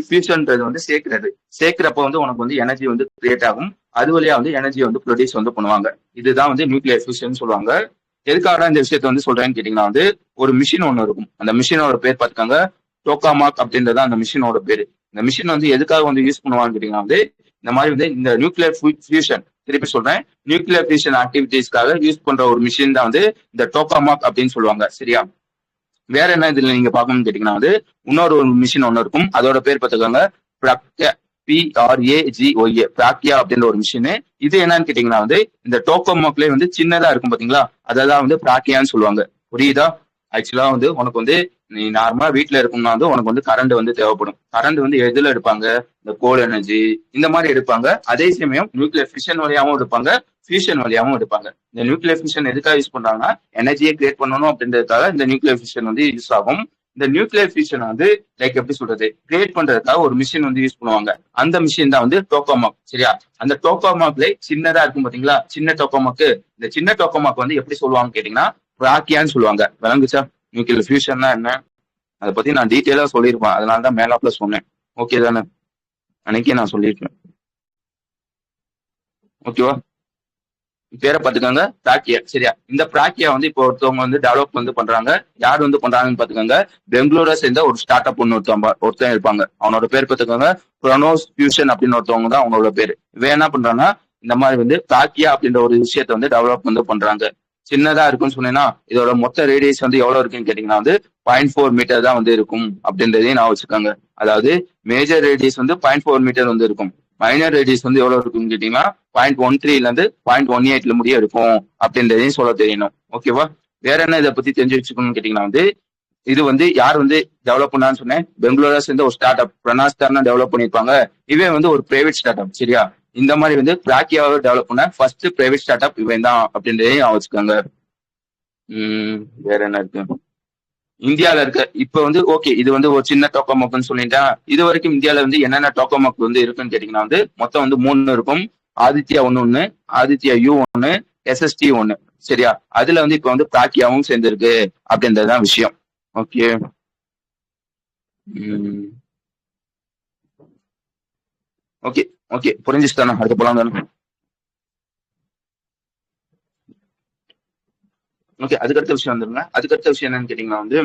ஃபியூஷன்ன்றது வந்து சேர்க்கிறது. சேர்க்கிறப்ப வந்து உனக்கு வந்து எனர்ஜி வந்து கிரியேட் ஆகும். அது வழியா வந்து எனர்ஜி வந்து ப்ரொடியூஸ் வந்து பண்ணுவாங்க. இதுதான் வந்து நியூக்ளியர் ஃபியூஷன் சொல்லுவாங்க. எதுக்காக இந்த விஷயத்த வந்து சொல்றேன்னு கேட்டீங்கன்னா வந்து ஒரு மிஷின் ஒன்று இருக்கும். அந்த மிஷினோட பேர் பார்த்துக்காங்க, டோகாமாக் அப்படின்றது அந்த மிஷினோட பேரு. இந்த மிஷின் வந்து எதுக்காக வந்து யூஸ் பண்ணுவாங்கன்னு கேட்டீங்கன்னா வந்து இந்த மாதிரி வந்து இந்த நியூக்ளியர் ஃபியூஷன், திருப்பி சொல்றேன், நியூக்ளியர் ஃபியூஷன் ஆக்டிவிட்டிஸ்க்காக யூஸ் பண்ற ஒரு மிஷின் தான் வந்து இந்த டோகாமாக் அப்படின்னு சொல்லுவாங்க சரியா. வேற என்ன இதுல நீங்க பாக்கணும்னு கேட்டீங்கன்னா வந்து இன்னொரு மிஷின் ஒன்று இருக்கும். அதோட பேர் பார்த்துக்கோங்க, PRAGOA, பிராக்கியா அப்படின்ற ஒரு மிஷின். இது என்னன்னு கேட்டீங்கன்னா வந்து இந்த டோகோமோக்லேயே வந்து சின்னதா இருக்கும் பாத்தீங்களா, அதெல்லாம் வந்து பிராக்கியான்னு சொல்லுவாங்க. புரியுதா? ஆக்சுவலா வந்து உனக்கு வந்து நீ நார்மலா வீட்டுல இருக்கும்னா வந்து உனக்கு வந்து கரண்ட் வந்து தேவைப்படும். கரண்ட் வந்து எதுல எடுப்பாங்க, இந்த கோல் எனர்ஜி இந்த மாதிரி எடுப்பாங்க. அதே சமயம் நியூக்ளியர் ஃபிஷன் வழியாவும் எடுப்பாங்க, ஃபியூஷன் வழியாவும் எடுப்பாங்க. இந்த நியூக்ளியர் ஃபிஷன் எதுக்காக யூஸ் பண்றாங்கன்னா எனர்ஜியை கிரியேட் பண்ணணும் அப்படின்றதுக்காக இந்த நியூக்ளியர் ஃபிஷன் வந்து யூஸ் ஆகும். இந்த நியூக்ளியர் ஃபியூஷன் வந்து லைக் எப்படி சொல்றது, கிரியேட் பண்றதுக்காக ஒரு மிஷின் வந்து யூஸ் பண்ணுவாங்க. அந்த மிஷின் தான் வந்து டோகோமாக் சரியா. அந்த டோகோமாக்ல சின்னதா இருக்கும் பாத்தீங்களா, சின்ன டோகோமாக்கு. இந்த சின்ன டோகோமாக் வந்து எப்படி சொல்லுவாங்க கேட்டீங்கன்னா பிராக்கியான்னு சொல்லுவாங்க. விளங்குச்சா? நியூக்ளியர் ஃபியூஷன்னா என்ன அதை பத்தி நான் டீட்டெயிலா சொல்லியிருப்பேன். அதனாலதான் மேலாப்ல சொன்னேன். ஓகே தானே? அன்னைக்கே நான் சொல்லியிருப்பேன். ஓகேவா? பேரை பாத்துக்கோங்க, பிராக்கியா சரியா. இந்த பிராக்கியா வந்து இப்போ ஒருத்தவங்க வந்து டெவலப் வந்து பண்றாங்க. யார் வந்து பண்றாங்கன்னு பாத்துக்கோங்க, பெங்களூரை சேர்ந்த ஒரு ஸ்டார்ட் அப் ஒன்று ஒருத்தன் இருப்பாங்க. அவனோட பேர் பாத்துக்கோங்க, ப்ரோனோஸ் ஃபியூஷன் அப்படின்னு ஒருத்தவங்க தான் அவனோட பேரு. இவன் என்ன பண்றான்னா இந்த மாதிரி வந்து பிராக்கியா அப்படின்ற ஒரு விஷயத்த வந்து டெவலப் வந்து பண்றாங்க. சின்னதா இருக்குன்னு சொன்னீங்கன்னா இதோட மொத்த ரேடியஸ் வந்து எவ்வளவு இருக்குன்னு கேட்டீங்கன்னா வந்து 0.4 மீட்டர் தான் வந்து இருக்கும் அப்படின்றதையும் நான் வச்சுக்கோங்க. அதாவது மேஜர் ரேடியஸ் வந்து 0.4 மீட்டர் வந்து இருக்கும். மைனர் ரேடியஸ் வந்து எவ்வளவு இருக்குன்னு கேட்டீங்கன்னா 0.13ல இருந்து 0.18 முடிய இருக்கும் அப்படின்றதையும் சொல்ல தெரியணும். ஓகேவா? வேற என்ன இதை பத்தி தெரிஞ்சு வச்சுக்கணும்னு கேட்டீங்கன்னா வந்து இது வந்து யார் வந்து டெவலப் பண்ணான்னு சொன்னேன், பெங்களூரா சேர்ந்த ஒரு ஸ்டார்ட் அப் பிரணாஸ்தார்னா டெவலப் பண்ணிருப்பாங்க. இவன் வந்து ஒரு பிரைவேட் ஸ்டார்ட் அப் சரியா. இந்த மாதிரி வந்து பிராக்கியாவை டெவலப் பண்ண ஃபர்ஸ்ட் பிரைவேட் ஸ்டார்ட் அப் இவன் தான் அப்படின்றதையும் வச்சுக்கோங்க. வேற என்ன இருக்கு இந்தியால இருக்க இப்ப வந்து ஓகே, இது வந்து ஒரு சின்ன டோக்கோமாக்னு சொல்லிட்டா. இது வரைக்கும் இந்தியால வந்து என்னென்ன டோக்கோமாக் வந்து இருக்குன்னு கேட்டீங்கன்னா வந்து மொத்தம் வந்து 3 இருக்கும். ஆதித்யா ஒண்ணு, ஆதித்யா யூ ஒண்ணு, SST ஒண்ணு சரியா. அதுல வந்து இப்ப வந்து பிராக்கியாவும் சேர்ந்திருக்கு அப்படின்றதுதான் விஷயம். ஓகே. ஓகே ஓகே புரிஞ்சிச்சு தானே? அடுத்த போலாம் தானே? ஓகே, அதுக்கடுத்த விஷயம் வந்துருங்க. அதுக்கடுத்த விஷயம் என்னன்னு கேட்டீங்கன்னா வந்து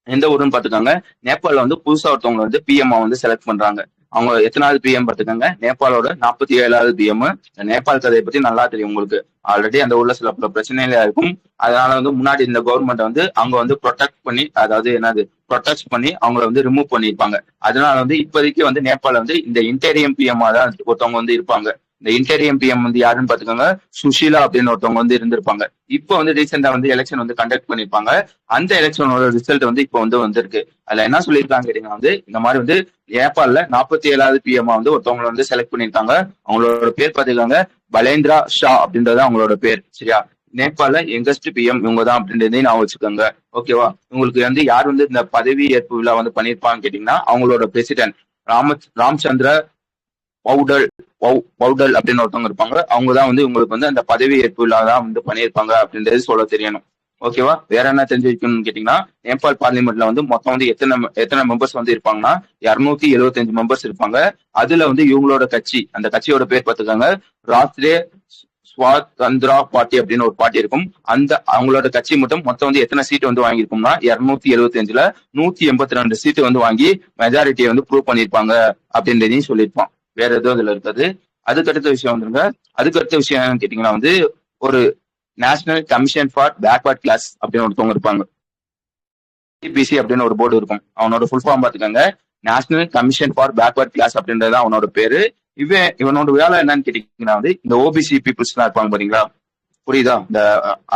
எந்த ஊருன்னு பாத்துக்காங்க, நேபாள்ல வந்து புதுசா ஒருத்தவங்க வந்து பிஎம் வந்து செலக்ட் பண்றாங்க. அவங்க எத்தனாவது பிஎம் பாத்துக்காங்க, நேபாளோட 47வது பிஎம். நேபாள் கதையை பத்தி நல்லா தெரியும் உங்களுக்கு. ஆல்ரெடி அந்த ஊர்ல சில பல பிரச்சனைகளா இருக்கும். அதனால வந்து முன்னாடி இந்த கவர்மெண்ட் வந்து அவங்க வந்து ப்ரொடெக்ட் பண்ணி, அதாவது என்னது ப்ரொடெக்ட் பண்ணி அவங்கள வந்து ரிமூவ் பண்ணிருப்பாங்க. அதனால வந்து இப்போதைக்கு வந்து நேபாள் வந்து இந்த இன்டீரியம் பிஎம் தான் ஒருத்தவங்க வந்து இருப்பாங்க. இந்த இன்டீரியம் பிஎம் வந்து யாருன்னு பாத்துக்கோங்க, சுஷீலா அப்படின்னு ஒருத்தவங்க வந்து இருந்திருப்பாங்க. இப்போ வந்து ரீசெண்டா வந்து எலெக்ஷன் வந்து கண்டக்ட் பண்ணிருப்பாங்க. அந்த எலெக்ஷனோட ரிசல்ட் வந்து இப்போ வந்து வந்திருக்கு. அதுல என்ன சொல்லியிருக்காங்க கேட்டீங்கன்னா வந்து இந்த மாதிரி வந்து நேபாள்ல 47வது பிஎம் வந்து ஒருத்தவங்களை வந்து செலக்ட் பண்ணிருக்காங்க. அவங்களோட பேர் பாத்துக்காங்க, பலேந்திரா ஷா அப்படின்றது அவங்களோட பேர் சரியா. நேபாள யங்கஸ்ட் பிஎம் இவங்க தான் அப்படின்றதையும் நான் வச்சுக்கோங்க. ஓகேவா? உங்களுக்கு வந்து யார் வந்து இந்த பதவி ஏற்பு விழா வந்து பண்ணிருப்பான்னு கேட்டீங்கன்னா அவங்களோட பிரசிடென்ட் ராம்சந்திர பவுடல் பவுடல் அப்படின்னு ஒருத்தவங்க இருப்பாங்க. அவங்கதான் வந்து உங்களுக்கு வந்து அந்த பதவி ஏற்பு விழா தான் வந்து பண்ணியிருப்பாங்க அப்படின்றது சொல்ல தெரியணும். ஓகேவா? வேற என்ன தெரிஞ்சு வைக்கணும்னு கேட்டீங்கன்னா நேபாள் பார்லிமெண்ட்ல வந்து மொத்தம் வந்து எத்தனை மெம்பர்ஸ் வந்து இருப்பாங்கன்னா 275 மெம்பர்ஸ் இருப்பாங்க. அதுல வந்து இவங்களோட கட்சி, அந்த கட்சியோட பேர் பார்த்துக்காங்க, ராஷ்டிரிய ஸ்வாதந்திரா பார்ட்டி அப்படின்னு ஒரு பார்ட்டி இருக்கும். அந்த அவங்களோட கட்சி மட்டும் மொத்தம் வந்து எத்தனை சீட் வந்து வாங்கியிருக்கும்னா 275ல 182 சீட்டு வந்து வாங்கி மெஜாரிட்டியை வந்து ப்ரூவ் பண்ணிருப்பாங்க அப்படின்றதையும் சொல்லியிருப்பான். வேற எதுவும் இதுல இருக்காது. அதுக்கடுத்த விஷயம் வந்துருங்க. அதுக்கடுத்த விஷயம் என்னன்னு கேட்டீங்கன்னா வந்து ஒரு national commission for backward class அப்படின்னு ஒருத்தவங்க இருப்பாங்க. பிசி அப்படின்னு ஒரு போர்டு இருக்கும். அவனோட ஃபுல் ஃபார்ம் பாத்துக்கோங்க. National commission for backward class அப்படின்றது அவனோட பேரு. இவனோட வேலை என்னன்னு கேட்டீங்கன்னா வந்து இந்த ஓபிசி பீப்புள்ஸ் எல்லாம் இருப்பாங்க பாத்தீங்களா, புரியுதா, இந்த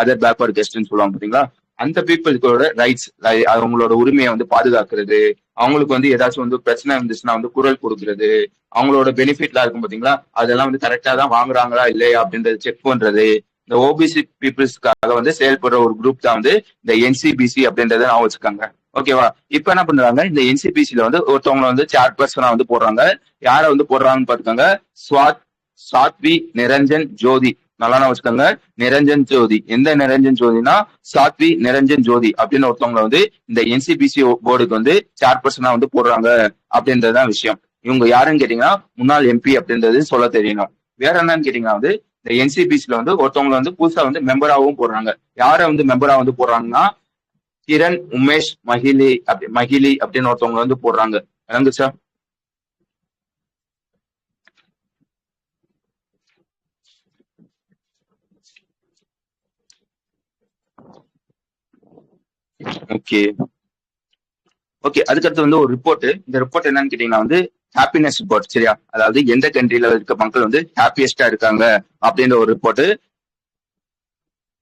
அதர் பேக்வர்ட் கெஸ்ட்னு சொல்லுவாங்க பாத்தீங்களா, அந்த பீப்புள்ஸோட ரைட்ஸ், அவங்களோட உரிமையை வந்து பாதுகாக்கிறது, அவங்களுக்கு வந்து ஏதாச்சும் வந்து பிரச்சனை இருந்துச்சுன்னா வந்து குரல் கொடுக்கறது, அவங்களோட பெனிஃபிட்லாம் இருக்கும் பாத்தீங்களா, அதெல்லாம் வந்து கரெக்டா தான் வாங்குறாங்களா இல்லையா அப்படின்றத செக் பண்றது, இந்த ஓபிசி பீப்புள்ஸ்க்காக வந்து செயல்படுற ஒரு குரூப் தான் வந்து இந்த என்சிபிசி அப்படின்றத நான் வச்சுக்காங்க. ஓகேவா? இப்ப என்ன பண்றாங்க, இந்த என்சிபிசில வந்து ஒருத்தவங்களை வந்து சேர்பர்சனா வந்து போடுறாங்க. யார வந்து போடுறாங்கன்னு பாத்துக்கோங்க, ஸ்வாத் சாத்வி நிரஞ்சன் ஜோதி. நல்லா வச்சுக்கோங்க, நிரஞ்சன் ஜோதி. எந்த நிரஞ்சன் ஜோதினா சாத்வி நிரஞ்சன் ஜோதி அப்படின்னு ஒருத்தவங்களை வந்து இந்த என்சிபிசி போர்டுக்கு வந்து சேர்பர்சனா வந்து போடுறாங்க அப்படின்றதுதான் விஷயம். இவங்க யாருன்னு கேட்டீங்கன்னா முன்னாள் எம்பி அப்படின்றது சொல்ல தெரியணும். வேற என்னன்னு கேட்டீங்கன்னா வந்து இந்த என்சிபிசில வந்து ஒருத்தவங்களை வந்து புதுசா வந்து மெம்பராகவும் போடுறாங்க. யார வந்து மெம்பரா வந்து போடுறாங்கன்னா கிரண் உமேஷ் மகிலி அப்படின்னு ஒருத்தவங்க வந்து போடுறாங்க. விளங்குச்சா? Okay okay. அதுக்கடுத்து வந்து ஒரு ரிப்போர்ட். இந்த ரிப்போர்ட் என்னன்னு கேட்டீங்கன்னா வந்து ஹாப்பினஸ் ரிப்போர்ட். சரியா? அதாவது எந்த கண்ட்ரில இருக்க மக்கள் வந்து ஹாப்பியஸ்டா இருக்காங்க அப்படின்ற ஒரு ரிப்போர்ட்.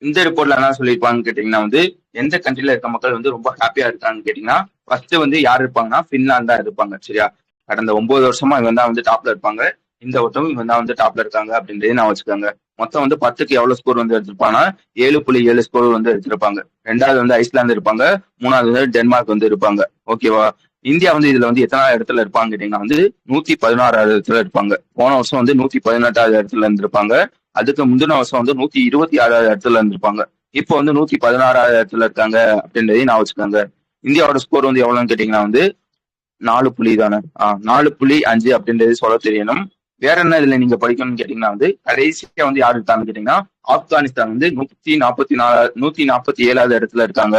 இந்த ரிப்போர்ட்ல என்ன சொல்லியிருப்பாங்கன்னு கேட்டீங்கன்னா வந்து எந்த கண்ட்ரில இருக்க மக்கள் வந்து ரொம்ப ஹாப்பியா இருக்காங்கன்னு கேட்டீங்கன்னா ஃபர்ஸ்ட் வந்து யார் இருப்பாங்கன்னா பின்லாந்து தான் இருப்பாங்க. சரியா? கடந்த 9 வருஷமா இவங்க தான் வந்து டாப்ல இருப்பாங்க. இந்த வட்டம் இவங்க தான் வந்து டாப்ல இருக்காங்க அப்படின்றத நான் வச்சுக்கோங்க. மொத்தம் வந்து 10க்கு எவ்வளவு ஸ்கோர் வந்து எடுத்திருப்பாங்கன்னா 7.7 ஸ்கோர் வந்து எடுத்திருப்பாங்க. ரெண்டாவது வந்து ஐஸ்லாந்து இருப்பாங்க. மூணாவது வந்து டென்மார்க் வந்து இருப்பாங்க. ஓகேவா? இந்தியா வந்து இதுல வந்து எத்தனாவது இடத்துல இருப்பாங்க கேட்டீங்கன்னா வந்து 116வது இடத்துல இருப்பாங்க. போன வருஷம் வந்து 118வது இடத்துல இருந்திருப்பாங்க. அதுக்கு முந்தின வருஷம் வந்து 126வது இடத்துல இருந்திருப்பாங்க. இப்போ வந்து 116வது இடத்துல இருக்காங்க அப்படின்றதையும் நான் வச்சுக்கோங்க. இந்தியாவோட ஸ்கோர் வந்து எவ்வளவுன்னு கேட்டீங்கன்னா வந்து 4 புள்ளி தானே. 4.5 அப்படின்றது சொல்ல தெரியணும். வேற என்ன இதுல நீங்க படிக்கணும்னு கேட்டீங்கன்னா வந்து கடைசியா வந்து யாரு இருக்காங்கன்னு கேட்டீங்கன்னா ஆப்கானிஸ்தான் வந்து 147வது இடத்துல இருக்காங்க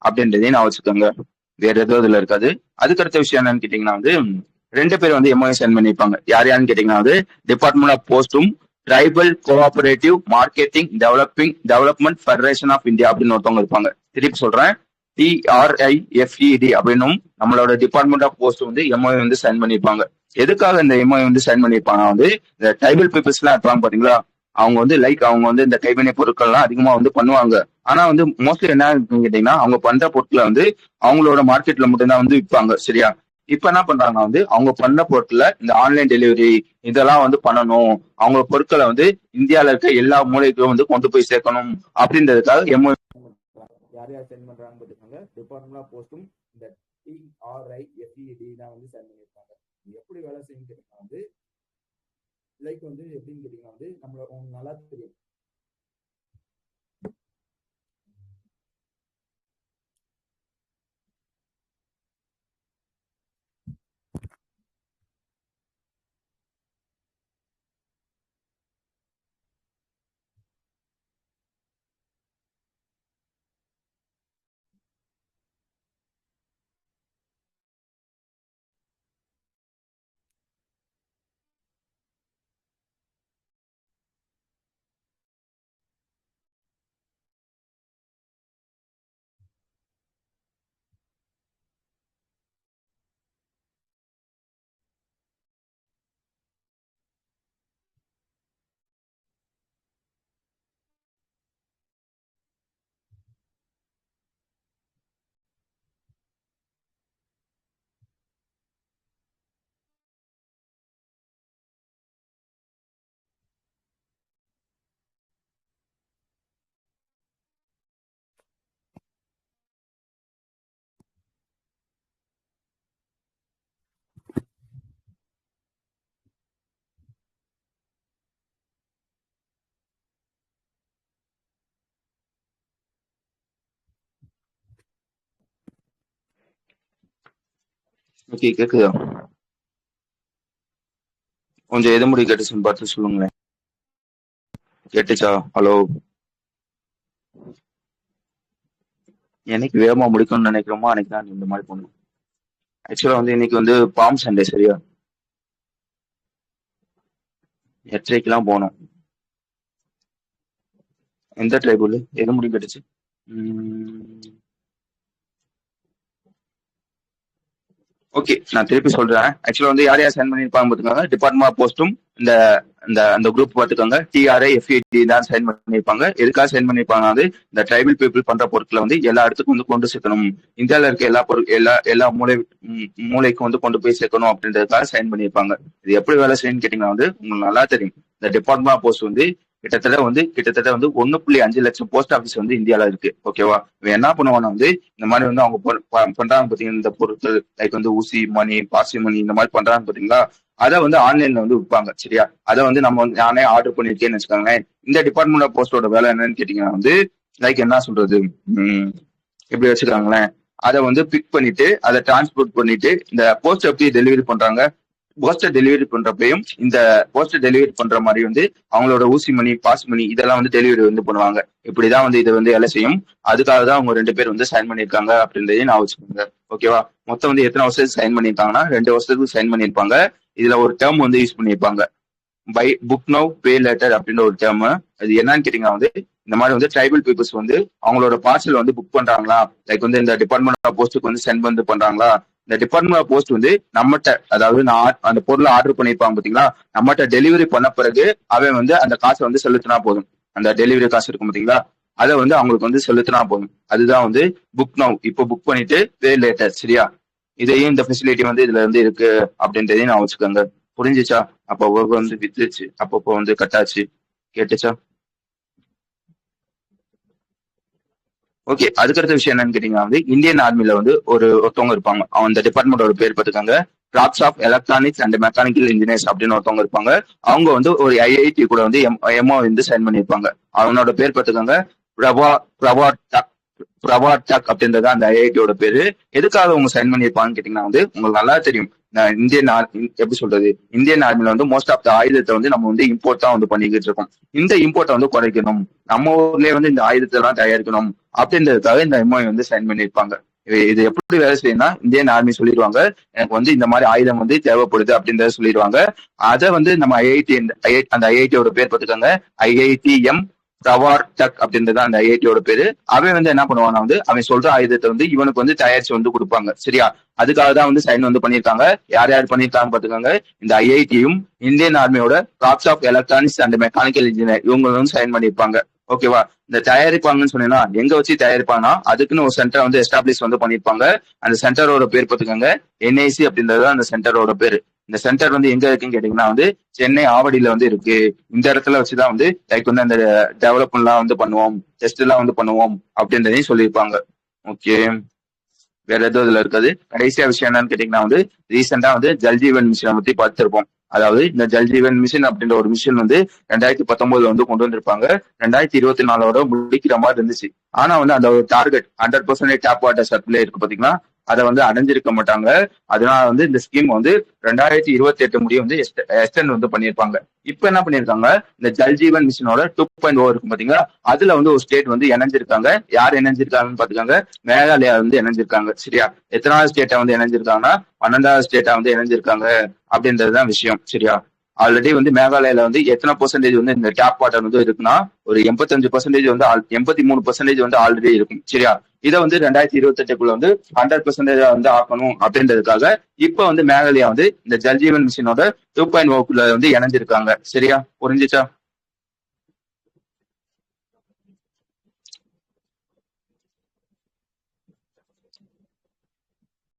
அப்படின்றதையும் நான் வச்சுக்கோங்க. வேற எதுவும் இதுல இருக்காது. அதுக்கடுத்த விஷயம் என்னன்னு கேட்டீங்கன்னா வந்து 2 பேர் வந்து எம்ஓஏ சைன் பண்ணிருப்பாங்க. யார் யாருன்னு கேட்டீங்கன்னா வந்து டிபார்ட்மெண்ட் ஆஃப் போஸ்டும் tribal cooperative marketing development federation of India அப்படின்னு ஒருத்தவங்க இருப்பாங்க. திருப்பி சொல்றேன், TRIFED அப்படின்னும் நம்மளோட டிபார்ட்மெண்ட் ஆஃப் போஸ்ட் வந்து எம்ஓஏ வந்து சைன் பண்ணிருப்பாங்க. எதுக்காக இந்த எம்ஓஏ வந்து சைன் பண்ணிருப்பாங்க வந்து இந்த ட்ரைபல் பீப்புள்ஸ் எல்லாம் இருப்பாங்க பாத்தீங்களா, அவங்க வந்து அவங்க வந்து இந்த கைவினை பொருட்கள் எல்லாம் அதிகமா வந்து பண்ணுவாங்க. ஆனா வந்து மோஸ்ட்லி என்ன கேட்டீங்கன்னா அவங்க பண்ற பொருட்களை வந்து அவங்களோட மார்க்கெட்ல மட்டும்தான் வந்து விற்பாங்க. சரியா? இப்ப என்ன பண்றாங்கன்னா வந்து அவங்க பண்ண பொருட்களை இந்த ஆன்லைன் டெலிவரி இதெல்லாம் வந்து பண்ணணும், அவங்க பொருட்களை வந்து இந்தியால இருக்க எல்லா மூலைக்கும் வந்து கொண்டு போய் சேர்க்கணும் அப்படின்றதுக்காக எம்ஓ யார் யார் சென்ட் பண்றாங்க பாத்துக்கோங்க. டிபார்ட்மெண்ட் ஆஃப் போஸ்டும் இந்த TRIFED தான் வந்து சென்ட் பண்ணிருக்காங்க. எப்படி வேலை செய்யும் கேட்டீங்கன்னா வந்து லைக் வந்து எப்படின்னு கேட்டீங்கன்னா வந்து நம்மள உங்களுக்கு நல்லா தெரியும். ஓகே, கேக்குதா? கொஞ்சம் எது முடி கேட்டுச்சுன்னு பார்த்து சொல்லுங்களேன். கேட்டுச்சா? ஹலோ? என்னைக்கு வேகமா முடிக்கணும்னு நினைக்கிறோமோ அன்னைக்கு தான் இந்த மாதிரி பண்ணுவோம். ஆக்சுவலா வந்து இன்னைக்கு வந்து பாம் சண்டே. சரியா? 8:30க்கெல்லாம் போனோம். எந்த ட்ரைபுல் எது முடி கேட்டுச்சு? உம் ஓகே, நான் திருப்பி சொல்றேன். ஆக்சுவலா வந்து யார் யார் சைன் பண்ணிருப்பாங்க பாத்துக்கோங்க. டிபார்ட்மெண்ட் ஆஃப் போஸ்டும் இந்த இந்த அந்த குரூப் பாத்துக்கோங்க. TRIFED தான் சைன் பண்ணிருப்பாங்க. எதுக்காக சைன் பண்ணிருப்பாங்க வந்து இந்த ட்ரைபல் பீப்புள் பண்ற பொருட்களை வந்து எல்லா இடத்துக்கும் வந்து கொண்டு சேர்க்கணும். இந்தியாவில இருக்க எல்லா எல்லா மூலைக்கும் வந்து கொண்டு போய் சேர்க்கணும் அப்படின்றதுக்காக சைன் பண்ணிருப்பாங்க. இது எப்படி வேலை செய்யணும்னு கேட்டீங்கன்னா வந்து உங்களுக்கு நல்லா தெரியும். இந்த டிபார்ட்மெண்ட் ஆஃப் போஸ்ட் வந்து கிட்டத்தட்ட வந்து 1.5 லட்சம் போஸ்ட் ஆஃபீஸ் வந்து இந்தியால இருக்கு. ஓகேவா? இவன் என்ன பண்ணுவானா வந்து இந்த மாதிரி வந்து அவங்க பண்றாங்க பாத்தீங்கன்னா, இந்த பொருட்கள் லைக் வந்து ஊசி மணி, பாசி மணி இந்த மாதிரி பண்றாங்க பாத்தீங்களா, அதை வந்து ஆன்லைன்ல வந்து விற்பாங்க. சரியா? அதை வந்து நம்ம வந்து நானே ஆர்டர் பண்ணிருக்கேன்னு வச்சுக்கோங்களேன். இந்த டிபார்ட்மெண்ட் ஆஃப் போஸ்டோட வேலை என்னன்னு கேட்டீங்கன்னா வந்து லைக் என்ன சொல்றது, எப்படி வச்சுக்காங்களேன், அதை வந்து பிக் பண்ணிட்டு அதை டிரான்ஸ்போர்ட் பண்ணிட்டு இந்த போஸ்ட் எப்படி டெலிவரி பண்றாங்க, போஸ்டர் டெலிவரி பண்றப்பையும் இந்த போஸ்டர் டெலிவரி பண்ற மாதிரி வந்து அவங்களோட ஊசி மணி, பாஸ் மணி இதெல்லாம் வந்து டெலிவரி வந்து பண்ணுவாங்க. இப்படிதான் வந்து இது வந்து வேலை செய்யும். அதுக்காக தான் அவங்க 2 பேர் வந்து சைன் பண்ணிருக்காங்க அப்படின்றதையும் நான் வச்சுக்கோங்க. ஓகேவா? மொத்தம் வந்து எத்தனை வருஷத்துக்கு சைன் பண்ணிருக்காங்கன்னா 2 வருஷத்துக்கு சைன் பண்ணிருப்பாங்க. இதுல ஒரு டேர்ம் வந்து யூஸ் பண்ணிருப்பாங்க, buy book now pay later அப்படின்ற ஒரு டேர்ம். அது என்னன்னு கேட்டீங்கன்னா வந்து இந்த மாதிரி வந்து ட்ரைபல் பீப்புள்ஸ் வந்து அவங்களோட பார்சல் வந்து புக் பண்றாங்களா, லைக் வந்து இந்த டிபார்ட்மெண்ட் ஆஃப் போஸ்ட்டுக்கு வந்து சென்ட் வந்து பண்றாங்களா, இந்த டிபார்ட்மெண்ட் ஆஃப் போஸ்ட் வந்து நம்மகிட்ட, அதாவது நான் அந்த பொருளை ஆர்டர் பண்ணிருப்பாங்க பாத்தீங்களா, நம்மகிட்ட டெலிவரி பண்ண பிறகு அவன் வந்து அந்த காசை வந்து செலுத்தினா போதும். அந்த டெலிவரி காசு இருக்கும் பாத்தீங்களா, அதை வந்து அவங்களுக்கு வந்து செலுத்தினா போதும். அதுதான் வந்து புக் நவ், இப்போ புக் பண்ணிட்டு பே லேட்டர். சரியா? இதையும் இந்த ஃபெசிலிட்டி வந்து இதுல வந்து இருக்கு அப்படின்றதையும் நான் வச்சுக்கோங்க. புரிஞ்சுச்சா? அப்போ வந்து வித்துச்சு, அப்பப்போ வந்து கட்டாச்சு. கேட்டுச்சா? ஓகே, அதுக்கடுத்த விஷயம் என்னன்னு கேட்டீங்கன்னா வந்து இந்தியன் ஆர்மில வந்து ஒருத்தவங்க இருப்பாங்க. அந்த டிபார்ட்மெண்டோட பேர் பார்த்துக்காங்க, corps of electronics and mechanical engineers அப்படின்னு ஒருத்தவங்க இருப்பாங்க. அவங்க வந்து ஒரு IIT கூட வந்து எம்ஓ வந்து சைன் பண்ணியிருப்பாங்க. அவனோட பேர் பார்த்துக்காங்க பிரபா பிரபா பிரபா டக் அப்படின்றது அந்த IIT-யோட பேரு. எதுக்காக அவங்க சைன் பண்ணியிருப்பாங்கன்னு கேட்டீங்கன்னா வந்து உங்களுக்கு நல்லா தெரியும். இந்தியன் எப்படி சொல்றது, இந்தியன் ஆர்மில வந்து மோஸ்ட் ஆஃப் த ஆயுதத்தை வந்து நம்ம வந்து இம்போர்ட் தான் வந்து பண்ணிக்கிட்டு இருக்கோம். இந்த இம்போர்ட்டை வந்து குறைக்கணும், நம்ம ஊர்லயே வந்து இந்த ஆயுதத்தை எல்லாம் தயாரிக்கணும் அப்படின்றதுக்காக இந்த MOU வந்து சைன் பண்ணியிருப்பாங்க. இது எப்படி வேலை செய்யும்னா, இந்தியன் ஆர்மி சொல்லிடுவாங்க எனக்கு வந்து இந்த மாதிரி ஆயுதம் வந்து தேவைப்படுது அப்படின்றத சொல்லிடுவாங்க. அதை வந்து நம்ம அந்த IIT-யோட பேர் பார்த்துக்காங்க, IITM பிரவார் டக் அப்படின்றது அந்த IIT-யோட பேரு. அவன் வந்து என்ன பண்ணுவானா வந்து அவன் சொல்ற ஆயுதத்தை வந்து இவனுக்கு வந்து தயாரிச்சு வந்து கொடுப்பாங்க. சரியா? அதுக்காக தான் வந்து சைன் வந்து பண்ணியிருக்காங்க. யார் யார் பண்ணியிருக்காங்க பாத்துக்காங்க, இந்த IIT-யும் இந்தியன் ஆர்மியோட corps of electronics and mechanical engineer இவங்க வந்து சைன் பண்ணியிருப்பாங்க. ஓகேவா? இந்த தயாரிப்பாங்கன்னு சொன்னீங்கன்னா எங்க வச்சு தயாரிப்பாங்கன்னா அதுக்குன்னு ஒரு சென்டர் வந்து எஸ்டாப்ளிஷ் வந்து பண்ணிருப்பாங்க. அந்த சென்டரோட பேர் பார்த்துக்கோங்க, NIC அப்படின்றது அந்த சென்டரோட பேரு. இந்த சென்டர் வந்து எங்க இருக்குன்னு கேட்டீங்கன்னா வந்து சென்னை ஆவடியில வந்து இருக்கு. இந்த இடத்துல வச்சுதான் வந்து லைக் வந்து அந்த டெவலப்மெண்ட்லாம் வந்து பண்ணுவோம், டெஸ்ட் எல்லாம் வந்து பண்ணுவோம் அப்படின்றதையும் சொல்லியிருப்பாங்க. ஓகே, வேற எதுவும் இதுல இருக்காது. கடைசியா விஷயம் என்னன்னு கேட்டீங்கன்னா வந்து ரீசெண்டா வந்து ஜல்ஜீவன் மிஷனை பத்தி பார்த்திருப்போம். அதாவது இந்த ஜல்ஜீவன் மிஷன் அப்படின்ற ஒரு மிஷன் வந்து 2019 வந்து கொண்டு வந்திருப்பாங்க. 2024 முடிக்கிற மாதிரி இருந்துச்சு. ஆனா வந்து அந்த ஒரு டார்கெட் 100% டேப் வாட்டர் சப்ளை இருக்கு பாத்தீங்கன்னா, அதை வந்து அடைஞ்சிருக்க மாட்டாங்க. அதனால வந்து இந்த ஸ்கீம் வந்து 2028 முடிய வந்து எக்ஸ்டெண்ட் வந்து பண்ணியிருப்பாங்க. இப்ப என்ன பண்ணிருக்காங்க, இந்த ஜல்ஜீவன் மிஷனோட 2.0 இருக்கும் பாத்தீங்களா, அதுல வந்து ஒரு ஸ்டேட் வந்து இணைஞ்சிருக்காங்க. யார் இணைஞ்சிருக்காங்கன்னு பாத்துக்காங்க, மேகாலயா வந்து இணைஞ்சிருக்காங்க. சரியா? எத்தனாவது ஸ்டேட்டா வந்து இணைஞ்சிருக்காங்கன்னா 12வது ஸ்டேட்டா வந்து இணைஞ்சிருக்காங்க அப்படின்றதுதான் விஷயம். சரியா? ஆல்ரெடி வந்து மேகாலயால வந்து எத்தனை பெர்சன்டேஜ் வந்து இந்த டேப் வாட்டர் வந்து இருக்குன்னா ஒரு 85% வந்து 83% வந்து ஆல்ரெடி இருக்கும். சரியா? இதை வந்து 2028 வந்து 100% வந்து ஆக்கணும் அப்படின்றதுக்காக இப்ப வந்து மேகாலயா வந்து இந்த ஜல்ஜீவன் மிஷனோட 2.0 வந்து இணைஞ்சிருக்காங்க. சரியா? புரிஞ்சுச்சா?